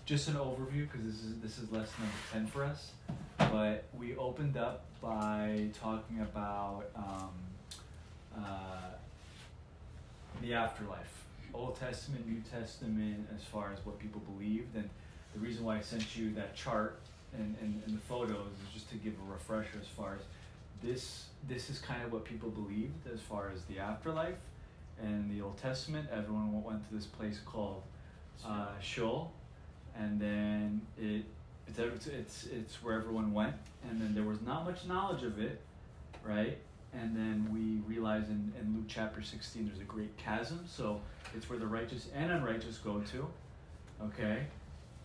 just an overview because this is lesson number 10 for us. But we opened up by talking about the afterlife, Old Testament, New Testament, as far as what people believed. And the reason why I sent you that chart and the photos is just to give a refresher as far as this is kind of what people believed as far as the afterlife. And the Old Testament, everyone went to this place called Sheol, and then it's where everyone went, and then there was not much knowledge of it, right? And then we realize in Luke chapter 16 there's a great chasm, so it's where the righteous and unrighteous go to, okay?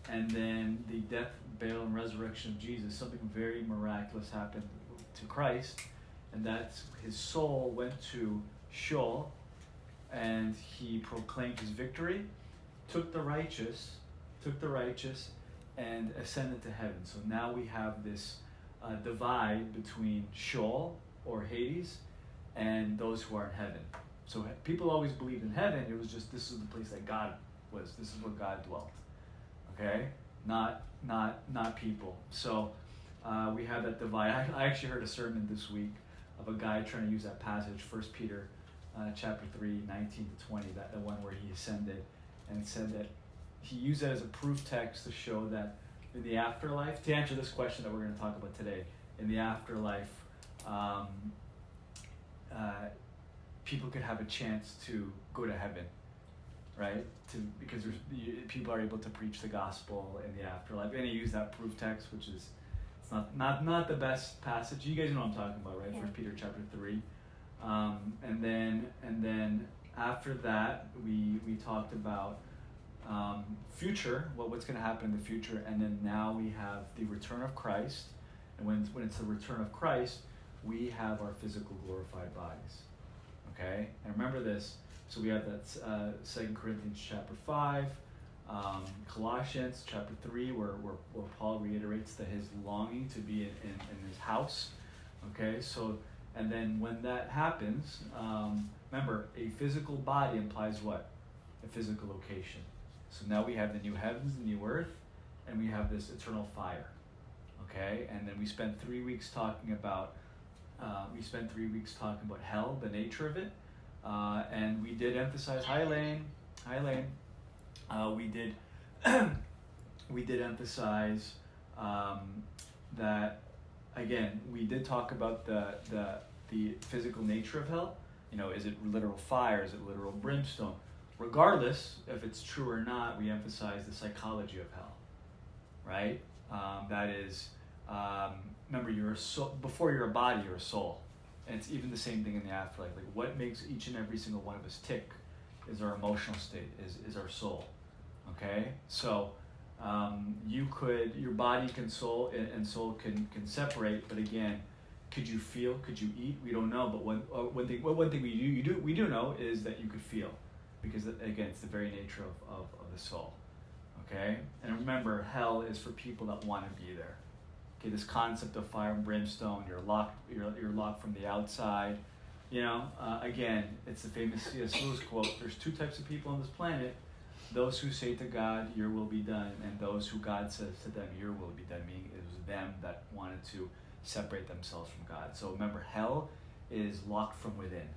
And then the death, burial, and resurrection of Jesus, something very miraculous happened to Christ, and that's his soul went to Sheol, and he proclaimed his victory, took the righteous, and ascended to heaven. So now we have this divide between Sheol, or Hades, and those who are in heaven. So people always believed in heaven. It was just this is the place that God was. This is where God dwelt. Okay, not people. So we have that divide. I actually heard a sermon this week of a guy trying to use that passage, 1 Peter chapter 3, 19 to 20, the one where he ascended, and said that he used that as a proof text to show that in the afterlife, to answer this question that we're going to talk about today, in the afterlife, people could have a chance to go to heaven, right? Because people are able to preach the gospel in the afterlife, and he used that proof text, which is not the best passage. You guys know what I'm talking about, right? Yeah. 1 Peter chapter 3, and then after that we talked about future, what's going to happen in the future, and then now we have the return of Christ, and when it's the return of Christ, we have our physical glorified bodies. Okay, and remember this. So we have that 2 Corinthians chapter 5, Colossians chapter 3, where Paul reiterates that his longing to be in his house. Okay, so and then when that happens, remember, a physical body implies what? A physical location. So now we have the new heavens, the new earth, and we have this eternal fire. Okay, and then we spent 3 weeks talking about hell, the nature of it, and we did emphasize. Hi, Elaine. We did emphasize that again. We did talk about the physical nature of hell. You know, is it literal fire? Is it literal brimstone? Regardless if it's true or not, we emphasize the psychology of hell, right? That is, remember, you're a soul. Before you're a body, you're a soul. And it's even the same thing in the afterlife. Like, what makes each and every single one of us tick is our emotional state, is our soul. Okay? So, your body can soul can separate, but again, could you feel? Could you eat? We don't know. But one thing we do know is that you could feel, because again, it's the very nature of the soul. Okay? And remember, hell is for people that want to be there. Okay, this concept of fire and brimstone, you're locked from the outside. You know, again, it's the famous C.S. Lewis quote, there's two types of people on this planet: those who say to God, your will be done, and those who God says to them, your will be done, meaning it was them that wanted to separate themselves from God. So remember, hell is locked from within.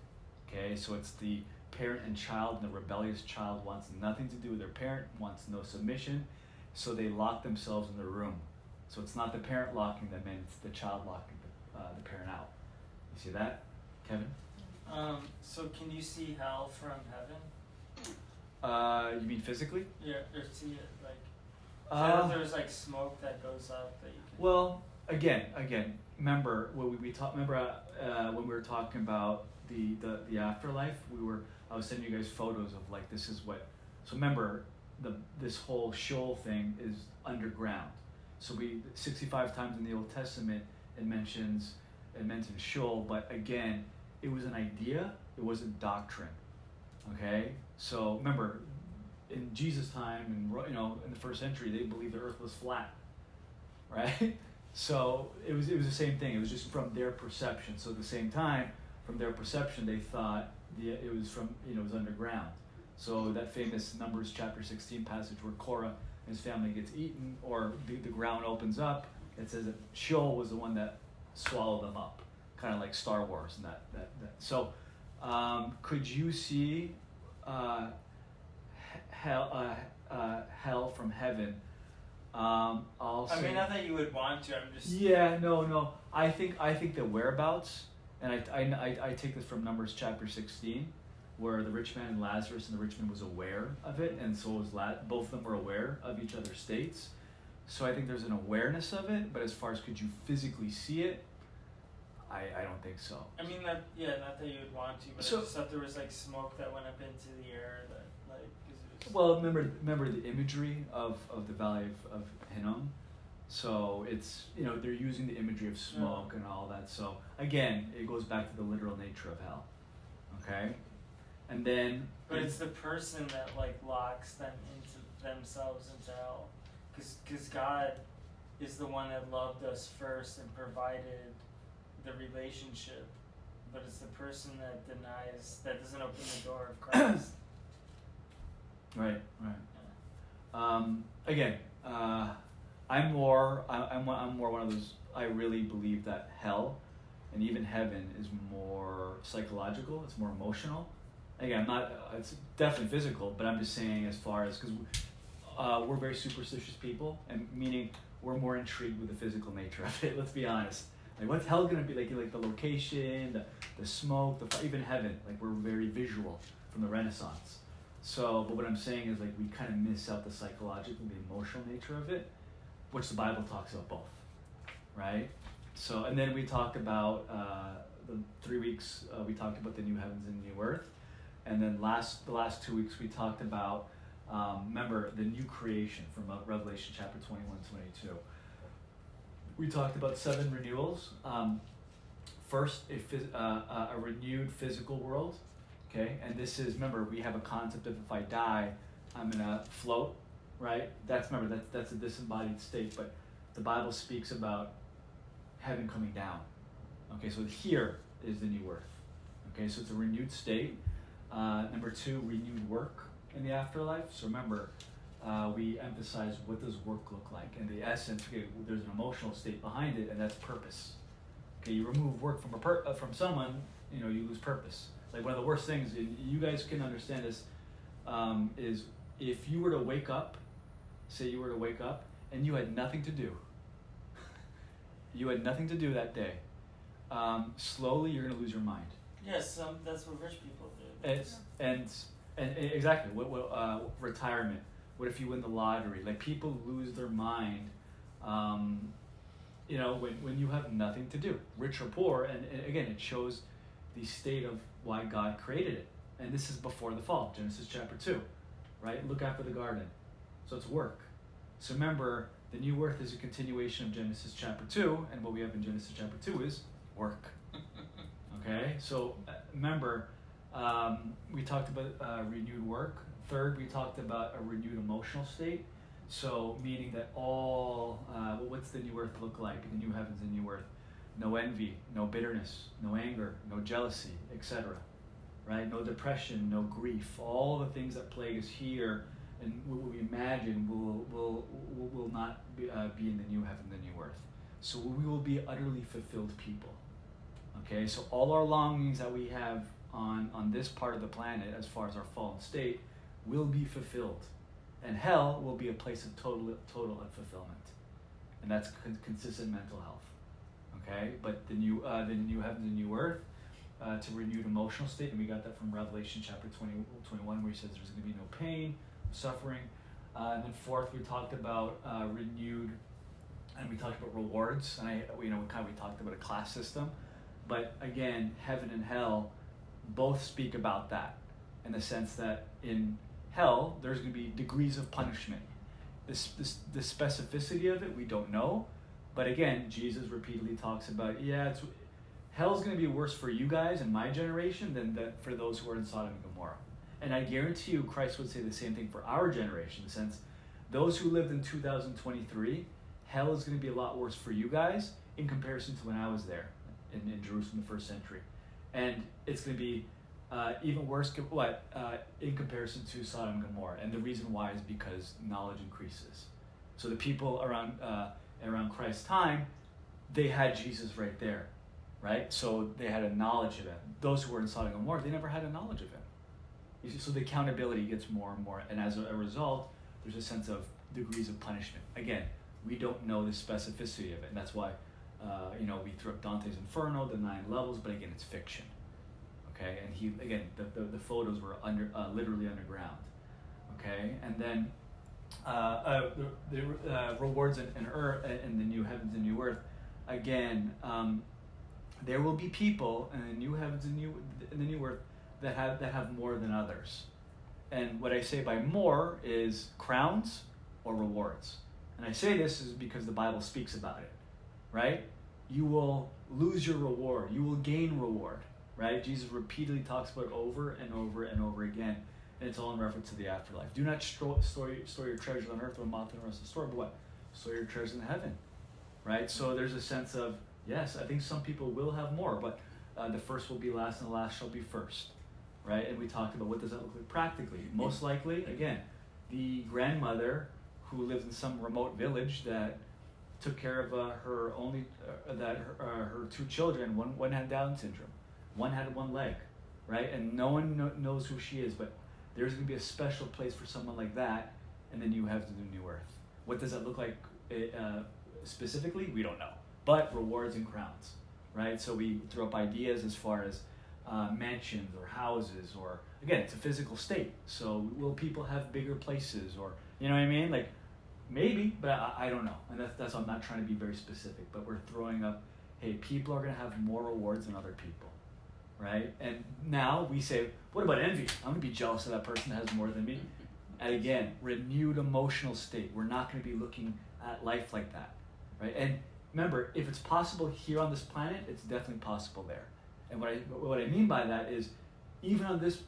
Okay, so it's the parent and child, and the rebellious child wants nothing to do with their parent, wants no submission, so they lock themselves in their room. So it's not the parent locking them in, it's the child locking the parent out. You see that, Kevin? So can you see hell from heaven? You mean physically? Yeah, or see it like. There's like smoke that goes up that you can. Well, again, remember when we talked. Remember when we were talking about the afterlife. I was sending you guys photos of like this is what. So remember, this whole Sheol thing is underground. So 65 times in the Old Testament it mentions Sheol, but again, it was an idea, it wasn't doctrine. Okay, so remember, in Jesus' time, and in the first century, they believed the earth was flat, right? So it was the same thing. It was just from their perception. So at the same time, from their perception, they thought it was underground. So that famous Numbers chapter 16 passage where Korah and his family gets eaten, or the ground opens up, it says that Sheol was the one that swallowed them up, kind of like Star Wars and that. So could you see hell from heaven? I'll say, I mean, not that you would want to. I'm just. Yeah, no. I think the whereabouts, and I take this from Numbers chapter 16, where the rich man and Lazarus, and the rich man was aware of it, and so was both of them were aware of each other's states. So I think there's an awareness of it, but as far as could you physically see it, I don't think so. I mean, not that you would want to, but So, I just thought there was like smoke that went up into the air that like. Cause it was, well, remember the imagery of the Valley of Hinnom. So it's, they're using the imagery of smoke and all that. So again, it goes back to the literal nature of hell. Okay, and then. But it's the person that like locks them into themselves into hell, because God is the one that loved us first and provided the relationship, but it's the person that doesn't open the door of Christ. Right. Again, I'm more one of those. I really believe that hell, and even heaven, is more psychological. It's more emotional. Again, I'm not. It's definitely physical, but I'm just saying as far as because we're very superstitious people, and meaning we're more intrigued with the physical nature of it. Let's be honest. Like, what's hell gonna be like? Like the location, the smoke, even heaven. Like, we're very visual from the Renaissance. So, but what I'm saying is, like, we kind of miss out the psychological, the emotional nature of it, which the Bible talks about both, right? So, and then we talked about the 3 weeks. We talked about the new heavens and new earth, and then the last 2 weeks we talked about remember the new creation from Revelation chapter 21, 22. We talked about 7 renewals. First, a renewed physical world, okay? And this is, remember, we have a concept of if I die, I'm gonna float, right? That's a disembodied state, but the Bible speaks about heaven coming down. Okay, so here is the new earth. Okay, so it's a renewed state. Number 2, renewed work in the afterlife. So remember, we emphasize what does work look like, and the essence. Okay, there's an emotional state behind it, and that's purpose. Okay, you remove work from someone, you lose purpose. Like, one of the worst things, and you guys can understand this, is if you were to wake up, say you were to wake up, and you had nothing to do. You had nothing to do that day. Slowly, you're gonna lose your mind. Yes, that's what rich people do. And exactly, what retirement. What if you win the lottery? Like, people lose their mind, when you have nothing to do, rich or poor. And again, it shows the state of why God created it. And this is before the fall, Genesis chapter 2, right? Look after the garden. So it's work. So remember, the new earth is a continuation of Genesis chapter 2, and what we have in Genesis chapter 2 is work. Okay? So remember, we talked about renewed work. Third, we talked about a renewed emotional state. So meaning that what's the new earth look like? The new heavens and new earth. No envy, no bitterness, no anger, no jealousy, etc. Right? No depression, no grief. All the things that plague us here and what we imagine will not be in the new heaven, the new earth. So we will be utterly fulfilled people. Okay? So all our longings that we have on this part of the planet, as far as our fallen state, will be fulfilled, and hell will be a place of total unfulfillment, and that's consistent mental health. Okay, but the new heavens and new earth, to renewed emotional state, and we got that from Revelation chapter 21, where he says there's going to be no pain, suffering, and then fourth, we talked about renewed, and we talked about rewards, and we talked about a class system, but again, heaven and hell both speak about that, in the sense that in hell, there's going to be degrees of punishment. The specificity of it, we don't know. But again, Jesus repeatedly talks about, hell's going to be worse for you guys in my generation than for those who are in Sodom and Gomorrah. And I guarantee you, Christ would say the same thing for our generation, in the sense, those who lived in 2023, hell is going to be a lot worse for you guys in comparison to when I was there in Jerusalem the first century. And it's going to be even worse, in comparison to Sodom and Gomorrah. And the reason why is because knowledge increases. So the people around Christ's time, they had Jesus right there, right? So they had a knowledge of him. Those who were in Sodom and Gomorrah, they never had a knowledge of him. You see, so the accountability gets more and more, and as a result, there's a sense of degrees of punishment. Again, we don't know the specificity of it, and that's why, we threw up Dante's Inferno, the 9 levels, but again, it's fiction. Okay, and the photos were literally underground. Okay, and then the rewards in the new heavens and new earth. Again, there will be people in the new heavens and the new earth that have more than others. And what I say by more is crowns or rewards. And I say this is because the Bible speaks about it, right? You will lose your reward. You will gain reward, right? Jesus repeatedly talks about it over and over and over again. And it's all in reference to the afterlife. Do not store your treasures on earth where moth and rust destroy, but what? Store your treasures in heaven, right? So there's a sense of, yes, I think some people will have more, but the first will be last and the last shall be first, right? And we talked about what does that look like practically. Most likely, again, the grandmother who lived in some remote village that took care of her 2 children. One had Down syndrome, one had one leg, right? And no one knows who she is, but there's going to be a special place for someone like that, and then you have the new earth. What does that look like specifically? We don't know. But rewards and crowns, right? So we throw up ideas as far as mansions or houses, or again, it's a physical state. So will people have bigger places, or you know what I mean? Like maybe, but I don't know. And that's why I'm not trying to be very specific. But we're throwing up, hey, people are going to have more rewards than other people, right? And now we say, what about envy? I'm going to be jealous of that person that has more than me. And again, renewed emotional state. We're not going to be looking at life like that, right? And remember, if it's possible here on this planet, it's definitely possible there. And what I mean by that is, even on this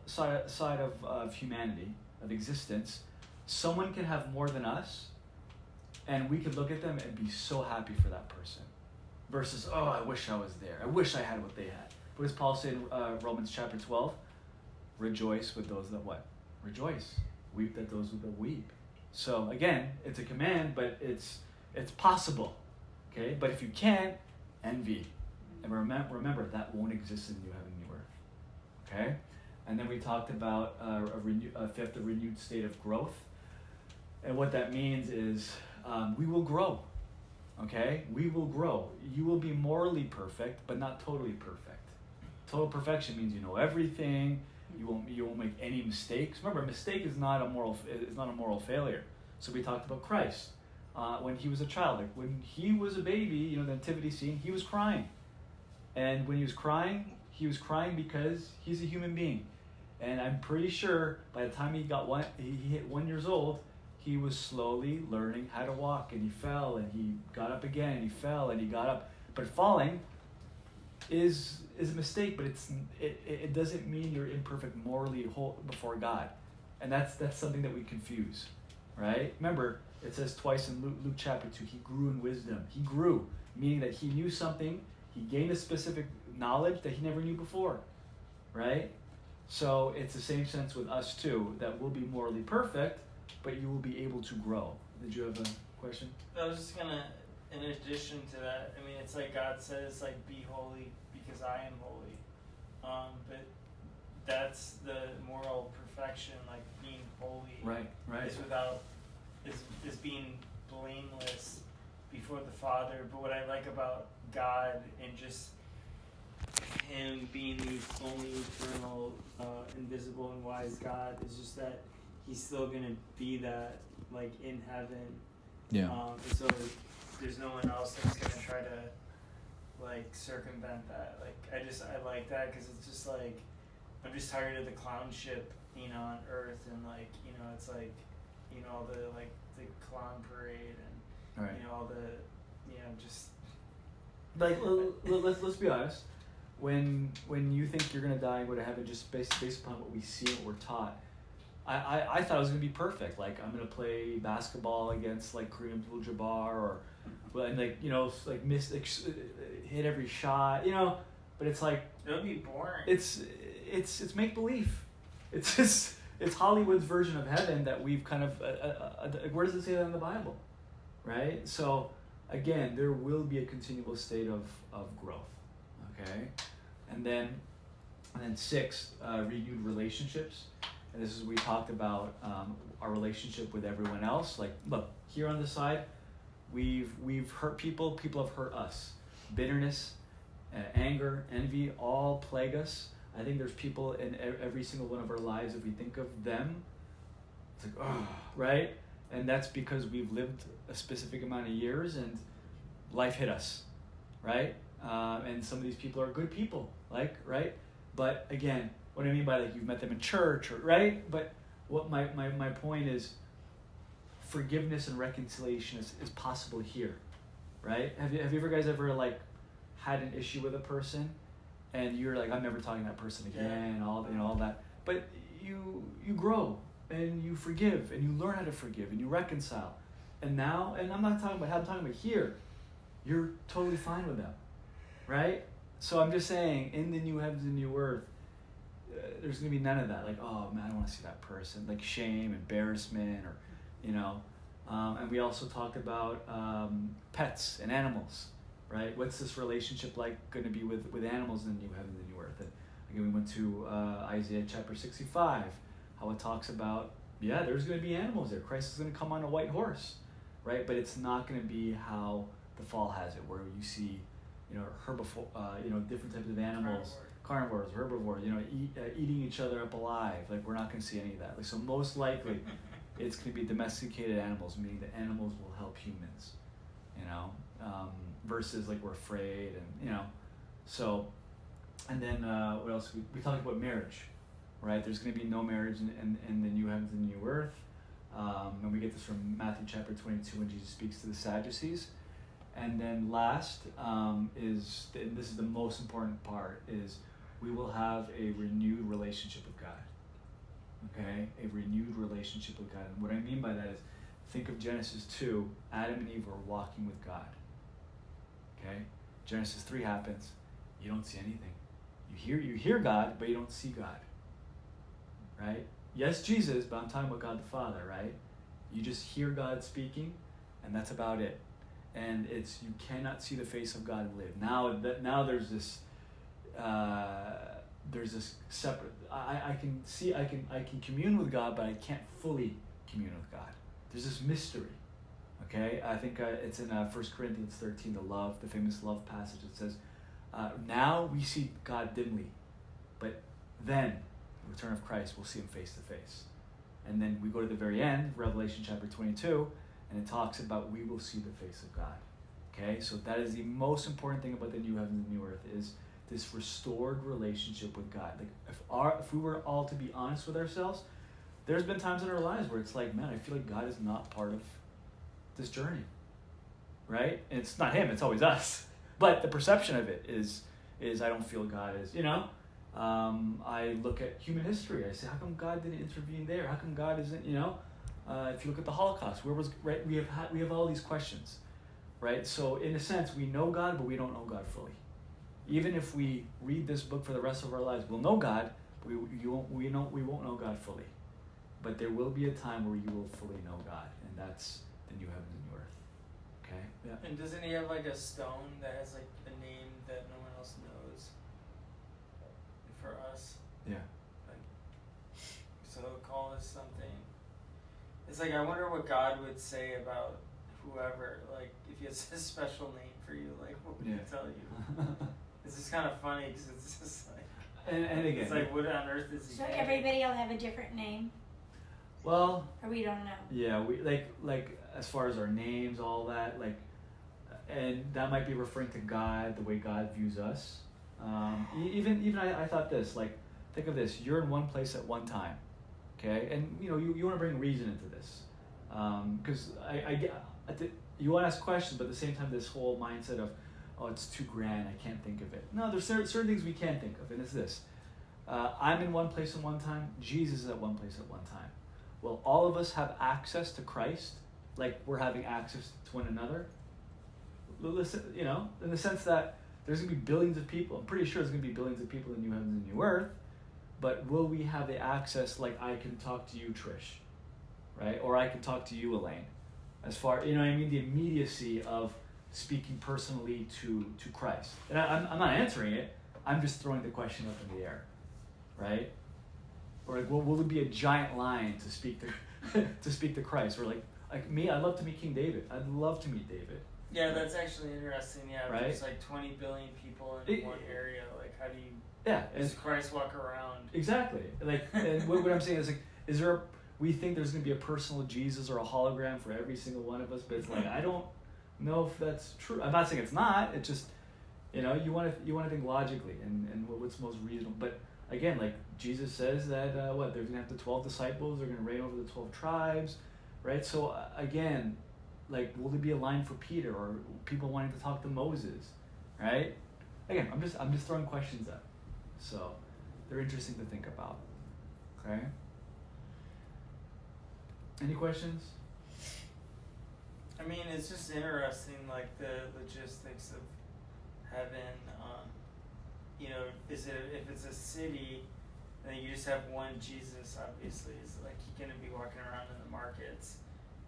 side of humanity, of existence, someone can have more than us, and we could look at them and be so happy for that person. Versus, oh, I wish I was there. I wish I had what they had. What does Paul say in Romans chapter 12? Rejoice with those that what? Rejoice. Weep with those that weep. So again, it's a command, but it's possible. Okay? But if you can't, envy. And remember that won't exist in new heaven and new earth. Okay? And then we talked about a fifth, a renewed state of growth. And what that means is we will grow. Okay? We will grow. You will be morally perfect, but not totally perfect. Total perfection means you know everything. You won't make any mistakes. Remember, a mistake is not a moral failure. So we talked about Christ when he was a child. Like when he was a baby, the nativity scene, he was crying. And when he was crying because he's a human being. And I'm pretty sure by the time he hit 1 year old, he was slowly learning how to walk, and he fell, and he got up again, and he fell, and he got up. But falling is a mistake, but it doesn't mean you're imperfect morally before God. And that's something that we confuse, right? Remember, it says twice in Luke chapter 2, he grew in wisdom. He grew, meaning that he knew something, he gained a specific knowledge that he never knew before, right? So it's the same sense with us too, that we'll be morally perfect, but you will be able to grow. Did you have a question? I was just gonna, in addition to that, I mean, it's like God says, like, be holy because I am holy. But that's the moral perfection, like being holy. Right. Is being blameless before the Father. But what I like about God and just him being the only eternal, invisible and wise God is just that he's still gonna be that, like, in heaven. Yeah. And so there's no one else that's gonna try to, like, circumvent that. Like, I like that because it's just like, I'm just tired of the clownship, on Earth, and like, it's like, all the, like, the clown parade and right. All the, just like, let's be honest. When you think you're gonna die and go to heaven, just based upon what we see and what we're taught, I thought I was gonna be perfect. Like, I'm gonna play basketball against like Kareem Abdul-Jabbar, or and like miss hit every shot, But it's like it would be boring. It's it's make believe. It's just it's Hollywood's version of heaven that we've kind of where does it say that in the Bible, right? So again, there will be a continual state of growth, okay, and then 6, renewed relationships, and this is we talked about our relationship with everyone else. Like, look here on the side, we've hurt people. People have hurt us. Bitterness, anger, envy, all plague us. I think there's people in every single one of our lives. If we think of them, it's like, oh, right? And that's because we've lived a specific amount of years and life hit us, right? And some of these people are good people, like, right? But again, what I mean by like you've met them in church, or, right? But what my point is, forgiveness and reconciliation is possible here, right? Have you ever guys ever like had an issue with a person, and you're like, I'm never talking to that person again, and all that. But you grow and you forgive and you learn how to forgive and you reconcile. And now, and I'm not talking about how I'm talking about here, you're totally fine with them, right? So I'm just saying, in the new heavens and new earth, there's gonna be none of that. Like, oh man, I don't want to see that person. Like shame, embarrassment, or and we also talked about pets and animals. Right? What's this relationship like going to be with animals in the new heaven and the new earth? And again, we went to Isaiah chapter 65, how it talks about, there's going to be animals there. Christ is going to come on a white horse, right? But it's not going to be how the fall has it, where you see, different types of animals, carnivores, herbivores, eating each other up alive. Like, we're not going to see any of that. Like, so most likely, it's going to be domesticated animals, meaning that animals will help humans, versus like we're afraid, and so, and then what else? We talked about marriage, right? There's going to be no marriage in the new heavens and new earth, and we get this from Matthew chapter 22 when Jesus speaks to the Sadducees. And then last is, and this is the most important part, is we will have a renewed relationship with God. Okay, a renewed relationship with God. And what I mean by that is, think of Genesis 2. Adam and Eve were walking with God. Okay, Genesis 3 happens. You don't see anything. You hear God, but you don't see God. Right? Yes, Jesus, but I'm talking about God the Father. Right? You just hear God speaking, and that's about it. And it's, you cannot see the face of God and live. Now there's this separate. I can commune with God, but I can't fully commune with God. There's this mystery. Okay, I think it's in 1 Corinthians 13, the famous love passage. It says, now we see God dimly, but then, the return of Christ, we'll see him face to face. And then we go to the very end, Revelation chapter 22, and it talks about we will see the face of God. Okay, so that is the most important thing about the new heavens and new earth, is this restored relationship with God. Like, if we were all to be honest with ourselves, there's been times in our lives where it's like, man, I feel like God is not part of this journey, right? And it's not him, it's always us. But the perception of it is I don't feel God is, I look at human history. I say, how come God didn't intervene there? How come God isn't, if you look at the Holocaust, where was, right? We have all these questions, right? So in a sense, we know God, but we don't know God fully. Even if we read this book for the rest of our lives, we'll know God, but we won't know God fully. But there will be a time where you will fully know God, and that's the new heavens and new earth. Okay? Yeah. And doesn't he have like a stone that has like a name that no one else knows for us? Yeah. Like, so he'll call us something. It's like, I wonder what God would say about whoever, like if he has a special name for you, like what would he tell you? It's just kind of funny because it's just like, and again, it's like, what on earth is he? So everybody will have a different name? Well, or we don't know. Yeah, we like as far as our names, all that, like, and that might be referring to God, the way God views us. Even I thought this, like, think of this: you're in one place at one time, okay, and you want to bring reason into this, because I get you want to ask questions, but at the same time, this whole mindset of, oh, it's too grand, I can't think of it. No, there's certain things we can think of, and it's this: I'm in one place at one time. Jesus is at one place at one time. Will all of us have access to Christ, like we're having access to one another? Listen, in the sense that there's going to be billions of people. I'm pretty sure there's going to be billions of people in new heavens and new earth, but will we have the access like I can talk to you, Trish, right? Or I can talk to you, Elaine. As far, you know what I mean? The immediacy of speaking personally to Christ. And I'm not answering it. I'm just throwing the question up in the air, right? Or like, will there be a giant line to speak to to speak to Christ? Or like me, I'd love to meet King David. I'd love to meet David. Yeah, that's actually interesting. Yeah, Right? there's like 20 billion people in one area. Like, how do you? Yeah, Does Christ walk around? exactly. Like, and what I'm saying is like, is there? We think there's going to be a personal Jesus or a hologram for every single one of us, but it's like I don't know if that's true. I'm not saying it's not. It's just, you know, you want to think logically and what's most reasonable. But again, like Jesus says that what they're going to have the 12 disciples. They're going to reign over the 12 tribes, right? So again, like, will there be a line for Peter or people wanting to talk to Moses, right? Again, I'm just throwing questions up, so they're interesting to think about. Okay. Any questions? I mean, it's just interesting, like the logistics of heaven. You know, if it's a city, then you just have one Jesus. Obviously, is like he's gonna be walking around in the markets,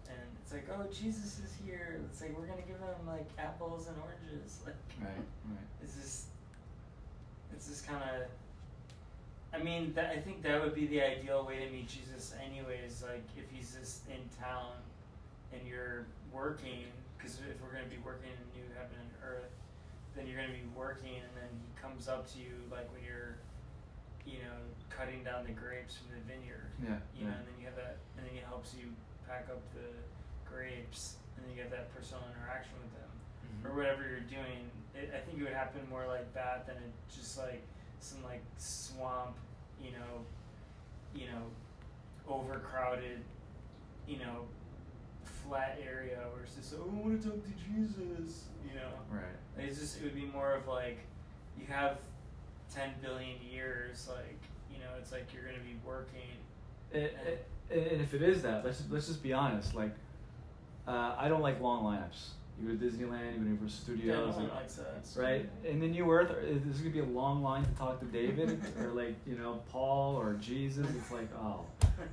and it's like, oh, Jesus is here. It's like we're gonna give him like apples and oranges. Like, Right. it's just kind of. I mean, I think that would be the ideal way to meet Jesus, anyways. Like, if he's just in town and you're working, because if we're going to be working in new heaven and earth, then you're going to be working, and then he comes up to you, like when you're, you know, cutting down the grapes from the vineyard. Yeah. You know, and then you have that, and then he helps you pack up the grapes, and then you have that personal interaction with them, or whatever you're doing. I think it would happen more like that than it just like some like swamp, you know, overcrowded, you know, flat area where it's just, oh, I want to talk to Jesus, you know. Right. It would be more of like, you have 10 billion years, like, you know, it's like you're going to be working. And if it is that, let's just be honest. Like, I don't like long lineups. You go to Disneyland, you go to Universal Studios, Yeah, no one likes that. right? And then New Earth, is this gonna be a long line to talk to David or like, you know, Paul or Jesus? It's like, oh,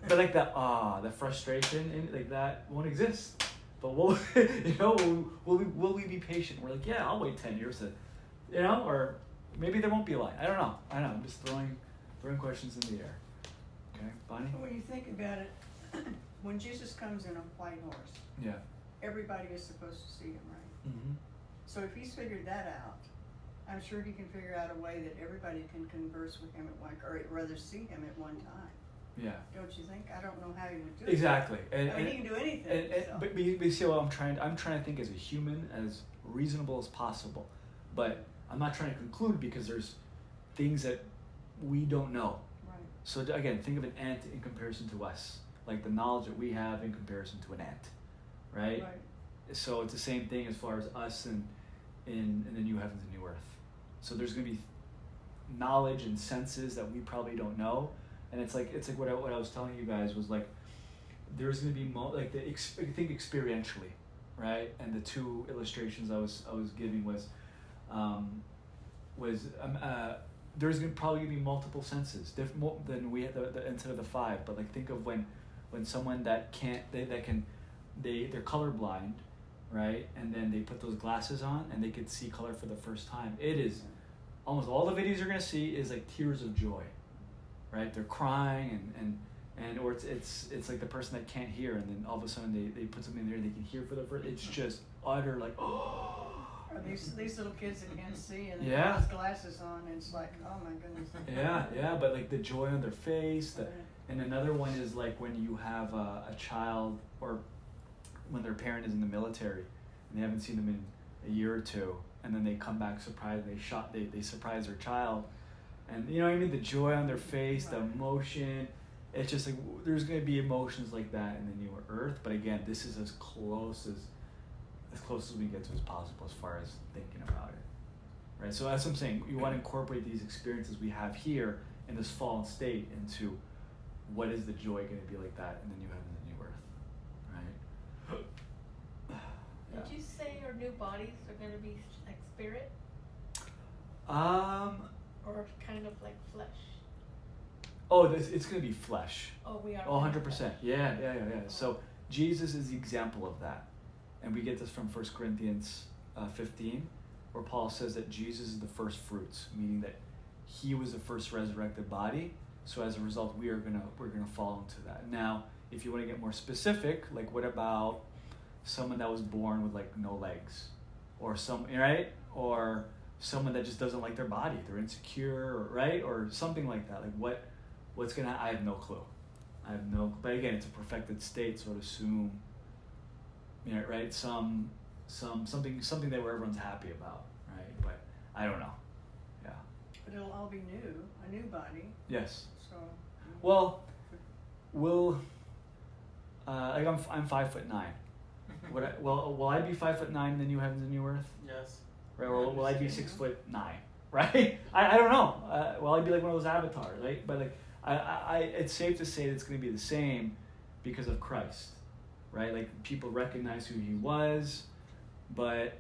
but like the frustration in like that won't exist. But will you know, will we be patient? We're like, yeah, I'll wait 10 years to, you know, or maybe there won't be a line. I don't know. I'm just throwing questions in the air. Okay, Bonnie. When you think about it, when Jesus comes in a white horse, Yeah. everybody is supposed to see him, right? Mm-hmm. So if he's figured that out, I'm sure he can figure out a way that everybody can converse with him at one, or rather see him at one time. Yeah. Don't you think? I don't know how he would do it. Exactly. I mean, he can do anything. So. But you see what I'm trying to think as a human, as reasonable as possible. But I'm not trying to conclude because there's things that we don't know. Right. So again, think of an ant in comparison to us, like the knowledge that we have in comparison to an ant, right? So it's the same thing as far as us and in the new heavens and new earth. So there's going to be knowledge and senses that we probably don't know, and it's like what I was telling you guys was like there's going to be think experientially, right? And the two illustrations I was giving was there's going to probably be multiple senses, different than we had the instead of the 5. But like think of when someone that they're colorblind, right? And then they put those glasses on and they could see color for the first time. It is almost all the videos you're gonna see is like tears of joy, right? They're crying and or it's like the person that can't hear, and then all of a sudden they put something in there and they can hear for the first. It's just utter like oh. Or these little kids that can't see and they Yeah. put those glasses on and it's like, oh my goodness. Yeah, but like the joy on their face. And another one is like when you have a child, or when their parent is in the military and they haven't seen them in a year or two, and then they come back surprised. They surprise their child, and you know what I mean. The joy on their face, the emotion. It's just like there's going to be emotions like that in the newer earth. But again, this is as close as we get to as possible as far as thinking about it, right? So that's what I'm saying. You want to incorporate these experiences we have here in this fallen state into what is the joy going to be like that in the new heaven and the new earth, right? Did you say your new bodies are going to be like spirit? Yeah. Or kind of like flesh? Oh, it's going to be flesh. Oh, we are. Oh, 100%. Yeah. So Jesus is the example of that. And we get this from 1 Corinthians 15, where Paul says that Jesus is the first fruits, meaning that he was the first resurrected body. So as a result, we're gonna fall into that. Now, if you want to get more specific, like what about someone that was born with like no legs, or right, or someone that just doesn't like their body, they're insecure, right, or something like that. Like what's gonna? I have no clue. But again, it's a perfected state, so I'd assume, right? Something that everyone's happy about, right? But I don't know. Yeah. But it'll all be new, a new body. Yes. So. Well, like I'm 5'9". Will I be 5'9" in the new heavens and new earth? Yes. Right. Or will I be 6'9"? Right. I don't know. Will I be like one of those avatars? Right. But like it's safe to say that it's going to be the same because of Christ. Right. Like people recognize who he was, but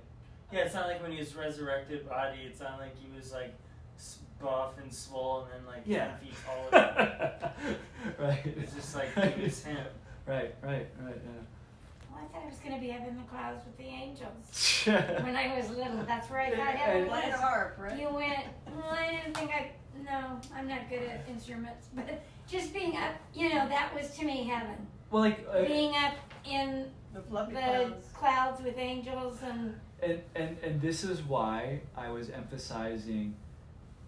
yeah, it's not like when he was resurrected body. It's not like he was like buff and swole and then like 10 feet taller. Right. It's just like he was him. Right. Yeah. Well, I thought I was going to be up in the clouds with the angels when I was little. That's where I thought heaven Play the was. harp, right? You went. Well, I didn't think No, I'm not good at instruments, but just being up, that was to me heaven. Well, like being up in The fluffy the clouds with angels and this is why I was emphasizing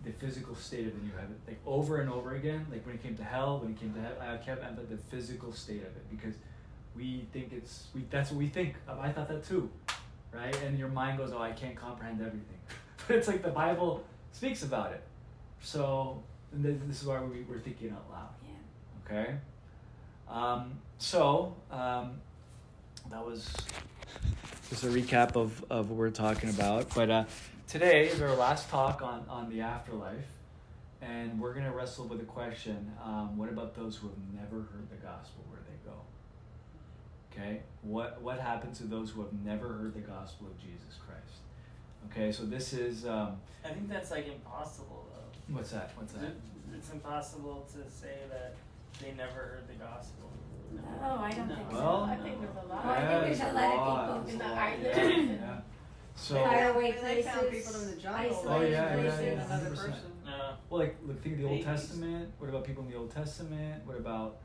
the physical state of the new heaven, like over and over again. Like when it came to hell, I kept emphasizing the physical state of it, because we think that's what we think. I thought that too, right? And your mind goes, oh, I can't comprehend everything. But it's like the Bible speaks about it. So this is why we're thinking out loud. Yeah. Okay? That was just a recap of what we're talking about. But today is our last talk on the afterlife. And we're going to wrestle with the question, what about those who have never heard the gospel? Where they go? Okay? What happens to those who have never heard the gospel of Jesus Christ? Okay, so this is... I think that's like impossible though. What's that? It's impossible to say that they never heard the gospel. Oh, I don't think Well, so. I think there's a lot. I think there's a lot of in people the in Yeah. the So, faraway They found places, people in the jungle. isolated yeah, places. Another 100%. person. well, like think of the Old Babies. Testament. What about people in the Old Testament? What about?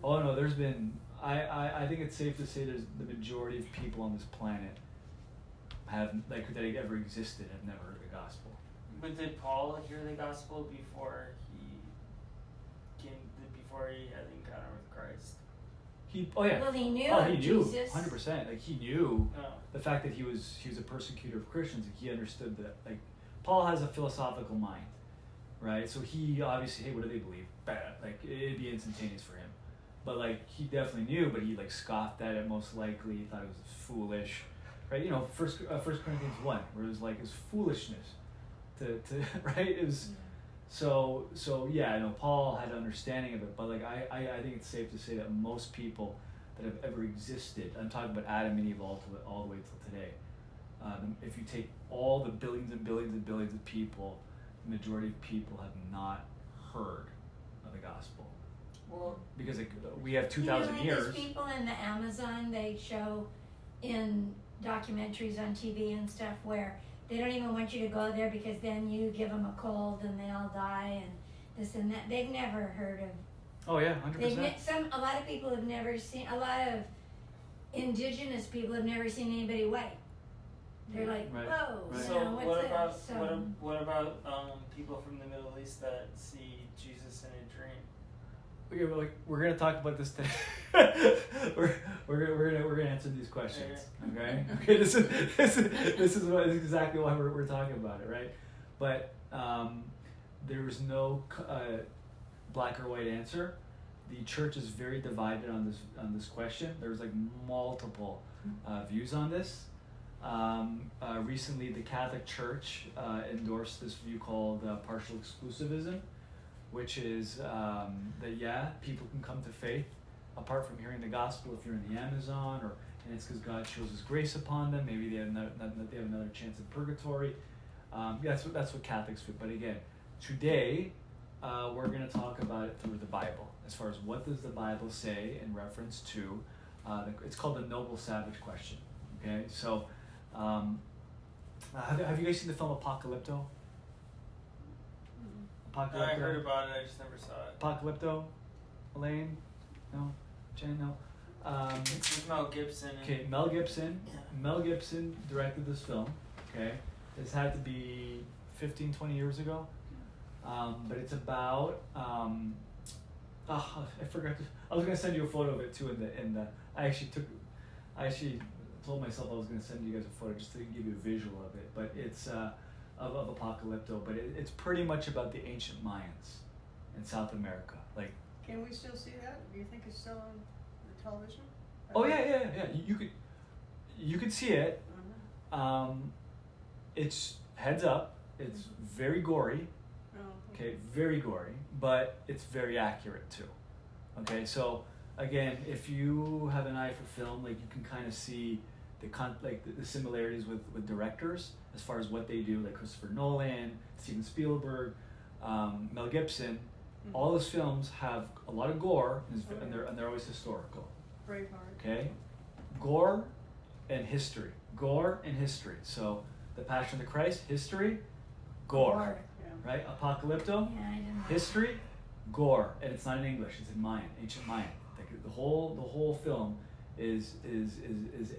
Oh no, there's been. I think it's safe to say there's the majority of people on this planet have that ever existed have never heard the gospel. But did Paul hear the gospel before he had an encounter with Christ? Well, he knew he knew Jesus. 100%. Like he knew No. the fact that he was a persecutor of Christians. Like he understood that. Like Paul has a philosophical mind, right? So he obviously, hey, what do they believe? Bad. Like it'd be instantaneous for him. But like he definitely knew, but he like scoffed at it most likely. He thought it was foolish, right? First Corinthians 1, where it was like it's foolishness to right. It was so yeah. I know Paul had an understanding of it, but like I think it's safe to say that most people that have ever existed, I'm talking about Adam and Eve all the way till today. If you take all the billions and billions and billions of people, the majority of people have not heard of the gospel. Well, Because we have 2,000 years. Those people in the Amazon, they show in documentaries on TV and stuff where they don't even want you to go there because then you give them a cold and they all die and this and that. They've never heard of. Oh yeah, 100%. A lot of people have never seen. A lot of indigenous people have never seen anybody white. They're like, Right. whoa, Right. so what's what this? about So, what about people from the Middle East that see Jesus in a dream? Okay, we're gonna talk about this today. we're gonna answer these questions. Okay. Okay. This is exactly why we're talking about it, right? But there's no black or white answer. The church is very divided on this question. There's like multiple views on this. Recently, the Catholic Church endorsed this view called partial exclusivism, which is that people can come to faith apart from hearing the gospel if you're in the Amazon, and it's because God shows His grace upon them. Maybe they have another chance in purgatory. That's what Catholics do. But again, today we're going to talk about it through the Bible, as far as what does the Bible say in reference to, it's called the noble savage question, okay? So, have you guys seen the film Apocalypto? Apocalypto? I heard about it, I just never saw it. Apocalypto? Elaine? No? Jen? No? It's with Mel Gibson. Okay, Mel Gibson. Yeah. Mel Gibson directed this film, okay? This had to be 15, 20 years ago. But it's about, I forgot, I was going to send you a photo of it too I actually told myself I was going to send you guys a photo just to give you a visual of it, but it's, of Apocalypto, but it's pretty much about the ancient Mayans in South America, like. Can we still see that? Do you think it's still on the television? Oh yeah. You could see it. It's heads up. It's very gory. Oh, Okay, very gory, but it's very accurate too. Okay, so again, if you have an eye for film, like you can kind of see the similarities with directors as far as what they do, like Christopher Nolan, Steven Spielberg, Mel Gibson. All those films have a lot of gore, and they're always historical. Braveheart. Okay, gore and history. Gore and history. So, The Passion of the Christ, history, gore. Yeah. Right? Apocalypto, Yeah, I didn't. history, gore, and it's not in English. It's in Mayan, ancient Mayan. Like the whole film is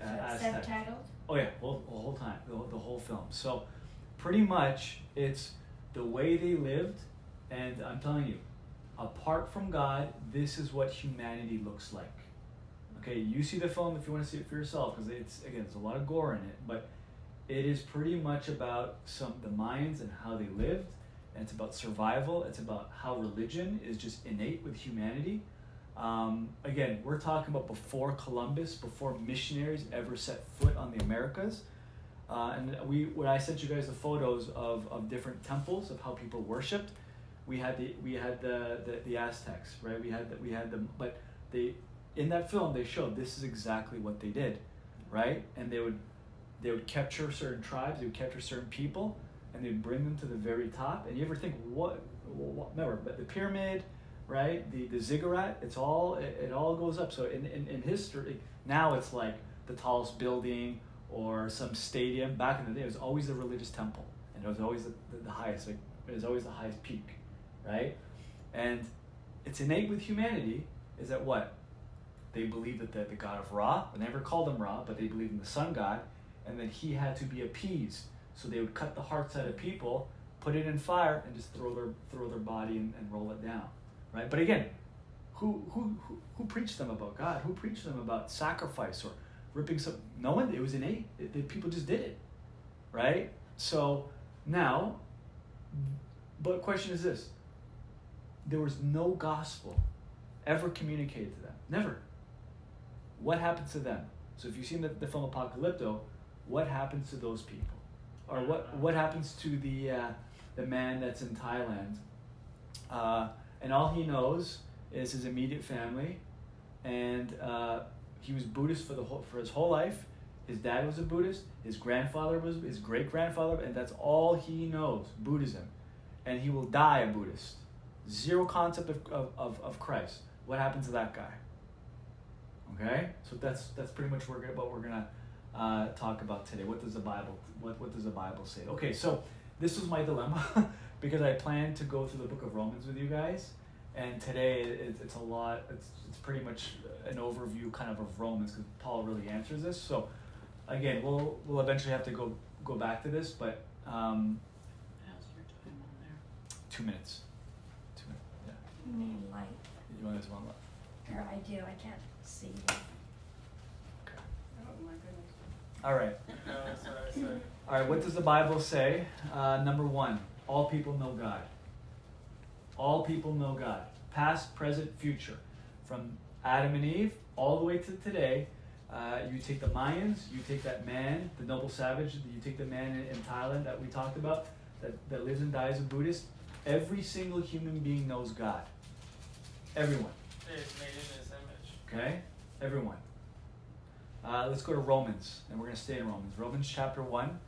Aztec. Subtitled? Oh yeah, the whole time, the whole film. So, pretty much, it's the way they lived, and I'm telling you, apart from God, this is what humanity looks like. Okay, you see the film if you want to see it for yourself, because there's a lot of gore in it, but it is pretty much about the Mayans and how they lived, and it's about survival. It's about how religion is just innate with humanity. Again, we're talking about before Columbus, before missionaries ever set foot on the Americas. And when I sent you guys the photos of different temples of how people worshipped, we had the Aztecs, right? We had them, but in that film they showed this is exactly what they did, right? And they would capture certain tribes, they would capture certain people, and they'd bring them to the very top. And you ever think what remember, but the pyramid, right? The ziggurat, it all goes up. So in history now it's like the tallest building or some stadium. Back in the day, it was always the religious temple, and it was always the highest. Like it was always the highest peak, right? And it's innate with humanity is that what they believed that the god of Ra. They never called him Ra, but they believed in the sun god, and that he had to be appeased. So they would cut the hearts out of people, put it in fire, and just throw their body and roll it down, right? But again, who preached them about God? Who preached them about sacrifice or ripping some? No one. It was innate. People just did it, right? So now, but question is this: there was no gospel ever communicated to them. Never. What happens to them? So if you've seen the film Apocalypto, what happens to those people? Or what happens to the man that's in Thailand? And all he knows is his immediate family, and he was Buddhist for his whole life. His dad was a Buddhist. His grandfather was his great grandfather, and that's all he knows, Buddhism. And he will die a Buddhist. Zero concept of Christ. What happens to that guy? Okay, so that's pretty much what we're gonna talk about today. What does the Bible say? Okay, so this was my dilemma because I planned to go through the book of Romans with you guys, and today it's a lot. It's pretty much an overview kind of Romans because Paul really answers this. So again, we'll eventually have to go back to this, but How's your time on there? 2 minutes. 2 minutes. Yeah. You mean light? You want to one left? Or I do, I can't see. Okay. Oh my goodness. All right. No, that's what I said. All right, what does the Bible say? Number one, all people know God. All people know God. Past, present, future. From Adam and Eve all the way to today, you take the Mayans, you take that man, the noble savage, you take the man in Thailand that we talked about, that lives and dies a Buddhist. Every single human being knows God. Everyone. It's made in his image. Okay? Everyone. Let's go to Romans, and we're going to stay in Romans. Romans chapter 1,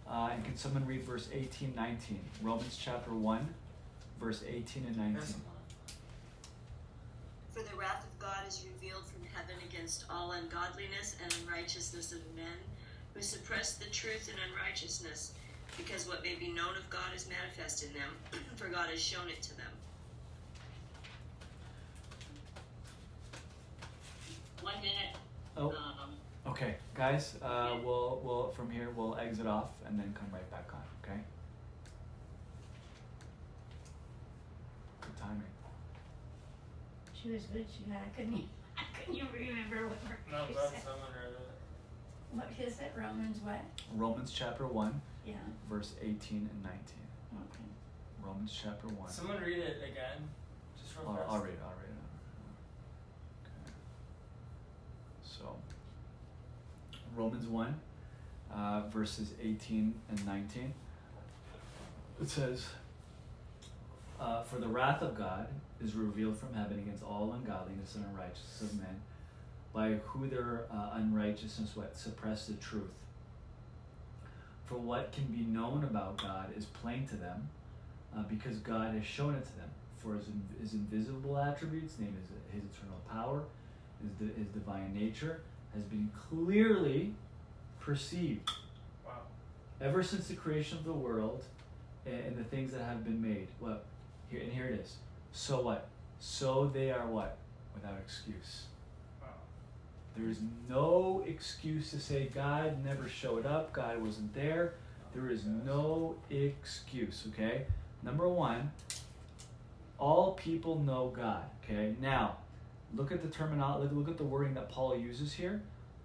and can someone read verse 18, 19? Romans chapter 1, verse 18 and 19. That's For the wrath of God is revealed from heaven against all ungodliness and unrighteousness of men, who suppress the truth in unrighteousness, because what may be known of God is manifest in them, for God has shown it to them. 1 minute. Oh, okay, guys. We'll from here we'll exit off and then come right back on. Okay. Good timing. She was good. I couldn't even remember what no, she but said. someone read it. What is it? Romans what? Romans chapter 1, Yeah. verse 18 and 19. Okay. Romans chapter 1. Someone read it again. Just real fast. I'll read it. Okay. So, Romans 1, verses 18 and 19. It says, for the wrath of God is revealed from heaven against all ungodliness and unrighteousness of men, by who their unrighteousness suppress the truth. For what can be known about God is plain to them, because God has shown it to them. For his invisible attributes, namely his eternal power, his divine nature, has been clearly perceived. Wow. Ever since the creation of the world and the things that have been made. Well, here it is. So what? So they are what? Without excuse. Wow. There is no excuse to say God never showed up, God wasn't there. There is no excuse, okay? Number one, all people know God, okay? Now, look at the terminology, look at the wording that Paul uses here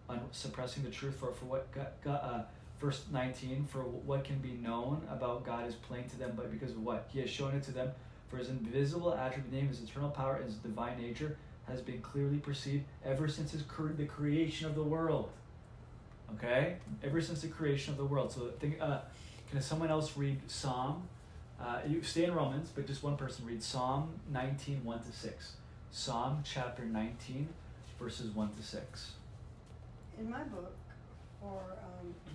on suppressing the truth for what God, verse 19, for what can be known about God is plain to them, but because of what? He has shown it to them. For his invisible attribute, name, his eternal power, and his divine nature has been clearly perceived ever since the creation of the world. Okay? Ever since the creation of the world. So can someone else read Psalm? You stay in Romans, but just one person read Psalm 19, 1 to 6. Psalm chapter 19, verses 1 to 6. In my book, or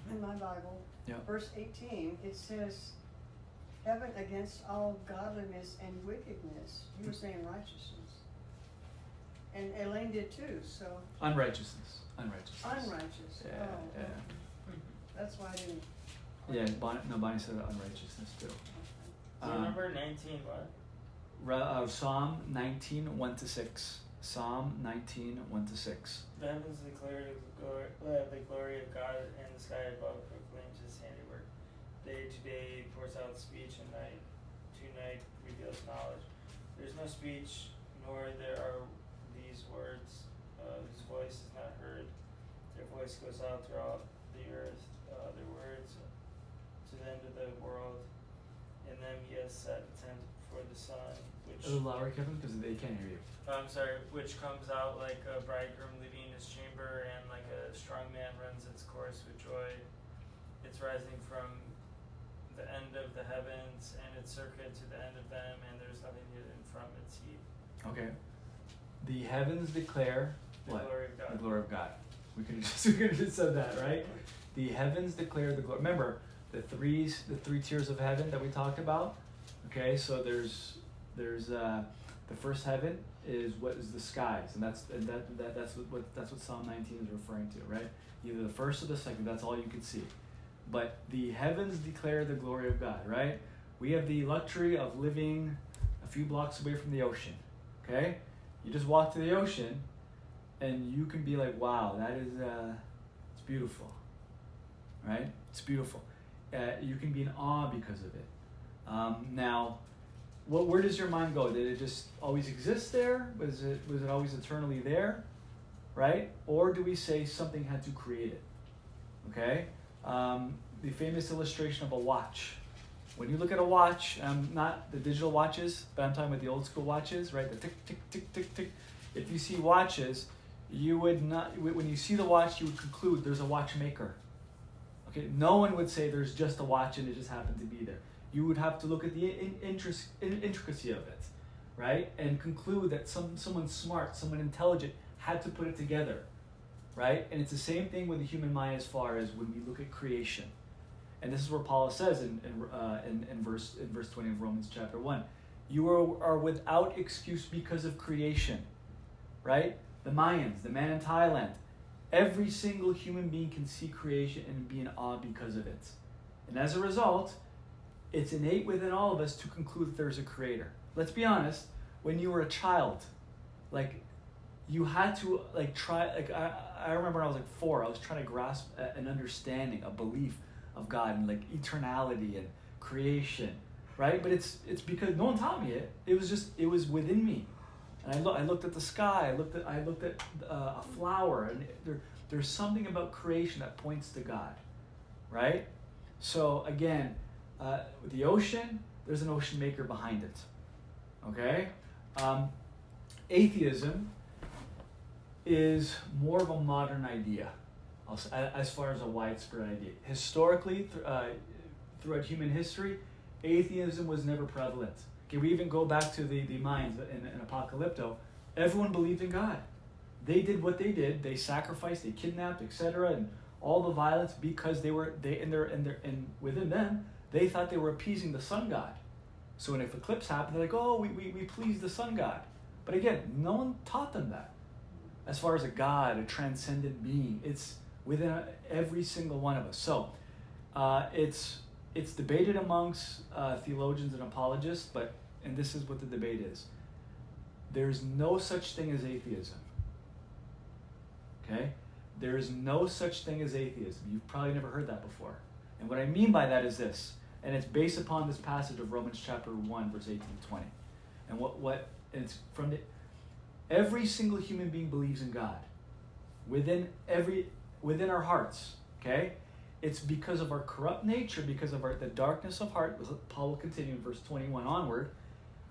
in my Bible, Yeah. verse 18, it says, heaven against all godliness and wickedness. You were saying righteousness. And Elaine did too, so. Unrighteousness. Unrighteous. Yeah, Oh, yeah. that's why I didn't. Yeah, Bonnie said unrighteousness too. So number 19, what? Psalm 19, 1 to 6. Psalm 19, 1 to 6. The heavens declare the glory of God, and the sky above proclaims his handiwork. Day to day pours out speech, and night to night reveals knowledge. There is no speech, nor there are these words, whose voice is not heard. Their voice goes out throughout the earth, their words to the end of the world. In them he has set a tent for the sun, which... A little louder, Kevin, because they can't hear you. I'm sorry, which comes out like a bridegroom leaving his chamber, and like a strong man runs its course with joy. It's rising from the end of the heavens, and its circuit to the end of them, and there's nothing hidden from its heat. Okay. The heavens declare The what? glory of God. The glory of God. We could have just said that, right? The heavens declare the glory. Remember the three tiers of heaven that we talked about. Okay, so there's the first heaven is what is the skies, and that's what Psalm 19 is referring to, right? Either the first or the second. That's all you can see. But the heavens declare the glory of God, right? We have the luxury of living a few blocks away from the ocean. Okay, you just walk to the ocean, and you can be like, wow, that is it's beautiful, right? It's beautiful. You can be in awe because of it. Now, where does your mind go? Did it just always exist there? Was it always eternally there, right? Or do we say something had to create it? Okay, the famous illustration of a watch. When you look at a watch, not the digital watches, but I'm talking about the old school watches, right? The tick, tick, tick, tick, tick. If you see watches, you would not. When you see the watch, you would conclude there's a watchmaker. Okay, no one would say there's just a watch and it just happened to be there. You would have to look at the intricacy of it, right? And conclude that someone smart, someone intelligent had to put it together, right? And it's the same thing with the human mind as far as when we look at creation. And this is where Paul says in verse 20 of Romans chapter 1, You are without excuse because of creation, right? The Mayans, the man in Thailand. Every single human being can see creation and be in awe because of it. And as a result, it's innate within all of us to conclude that there's a creator. Let's be honest, when you were a child, like, you had to try, I remember when I was 4, I was trying to grasp an understanding, a belief of God and eternality and creation, right? But it's because no one taught me it. It was within me. And I looked at the sky, I looked at a flower, and there's something about creation that points to God, right? So again, the ocean, there's an ocean maker behind it, okay? Atheism is more of a modern idea, as far as a widespread idea. Historically, throughout human history, atheism was never prevalent. Okay, we even go back to the Mayans in Apocalypto. Everyone believed in God. They did what they did. They sacrificed, they kidnapped, etc., and all the violence because within them they thought they were appeasing the sun god. So when an eclipse happened, they're like, oh, we pleased the sun god. But again, no one taught them that. As far as a God, a transcendent being, it's within every single one of us. So it's debated amongst theologians and apologists, and this is what the debate is. There's no such thing as atheism. Okay? There is no such thing as atheism. You've probably never heard that before. And what I mean by that is this, and it's based upon this passage of Romans chapter 1, verse 18 to 20. And it's from every single human being believes in God. Within our hearts, okay? It's because of our corrupt nature, because of the darkness of heart. Paul will continue in verse 21 onward.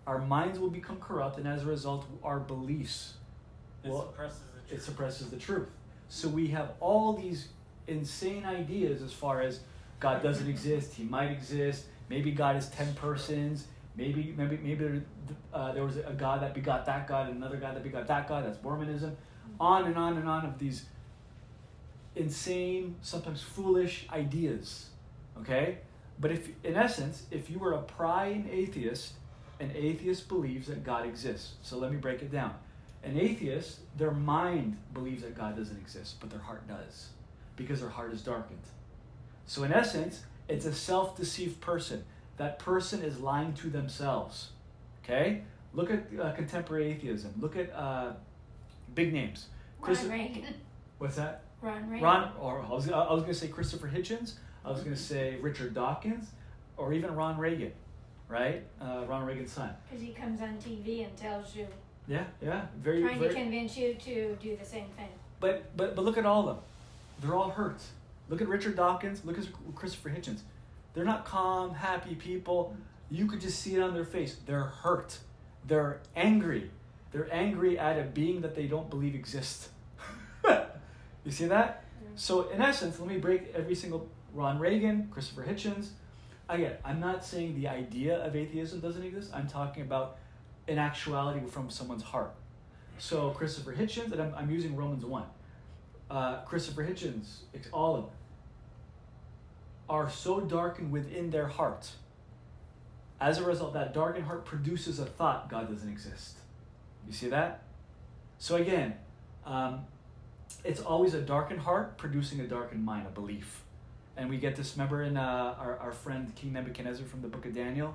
Our minds will become corrupt, and as a result, our beliefs suppresses the truth. So we have all these insane ideas as far as God doesn't exist, he might exist, maybe God is 10 persons, maybe there was a God that begot that God, and another God that begot that God, that's Mormonism, on and on and on of these insane, sometimes foolish ideas, okay? But in essence, if you were a prying atheist, an atheist believes that God exists. So let me break it down. An atheist, their mind believes that God doesn't exist, but their heart does, because their heart is darkened. So in essence, it's a self-deceived person. That person is lying to themselves, okay? Look at contemporary atheism. Look at big names. Ron Reagan. What's that? Ron Reagan. I was going to say Christopher Hitchens. I was going to say Richard Dawkins, or even Ron Reagan, right? Ron Reagan's son. Because he comes on TV and tells you. Yeah, trying to convince you to do the same thing. But look at all of them. They're all hurt. Look at Richard Dawkins. Look at Christopher Hitchens. They're not calm, happy people. You could just see it on their face. They're hurt. They're angry. They're angry at a being that they don't believe exists. You see that? Yeah. So in essence, let me break every single Ron Reagan, Christopher Hitchens. Again, I'm not saying the idea of atheism doesn't exist. I'm talking about an actuality from someone's heart. So Christopher Hitchens, and I'm using Romans 1. Christopher Hitchens, all of them, are so darkened within their heart. As a result, that darkened heart produces a thought, God doesn't exist. You see that? So again, it's always a darkened heart producing a darkened mind, a belief. And we get this, remember in our friend King Nebuchadnezzar from the book of Daniel?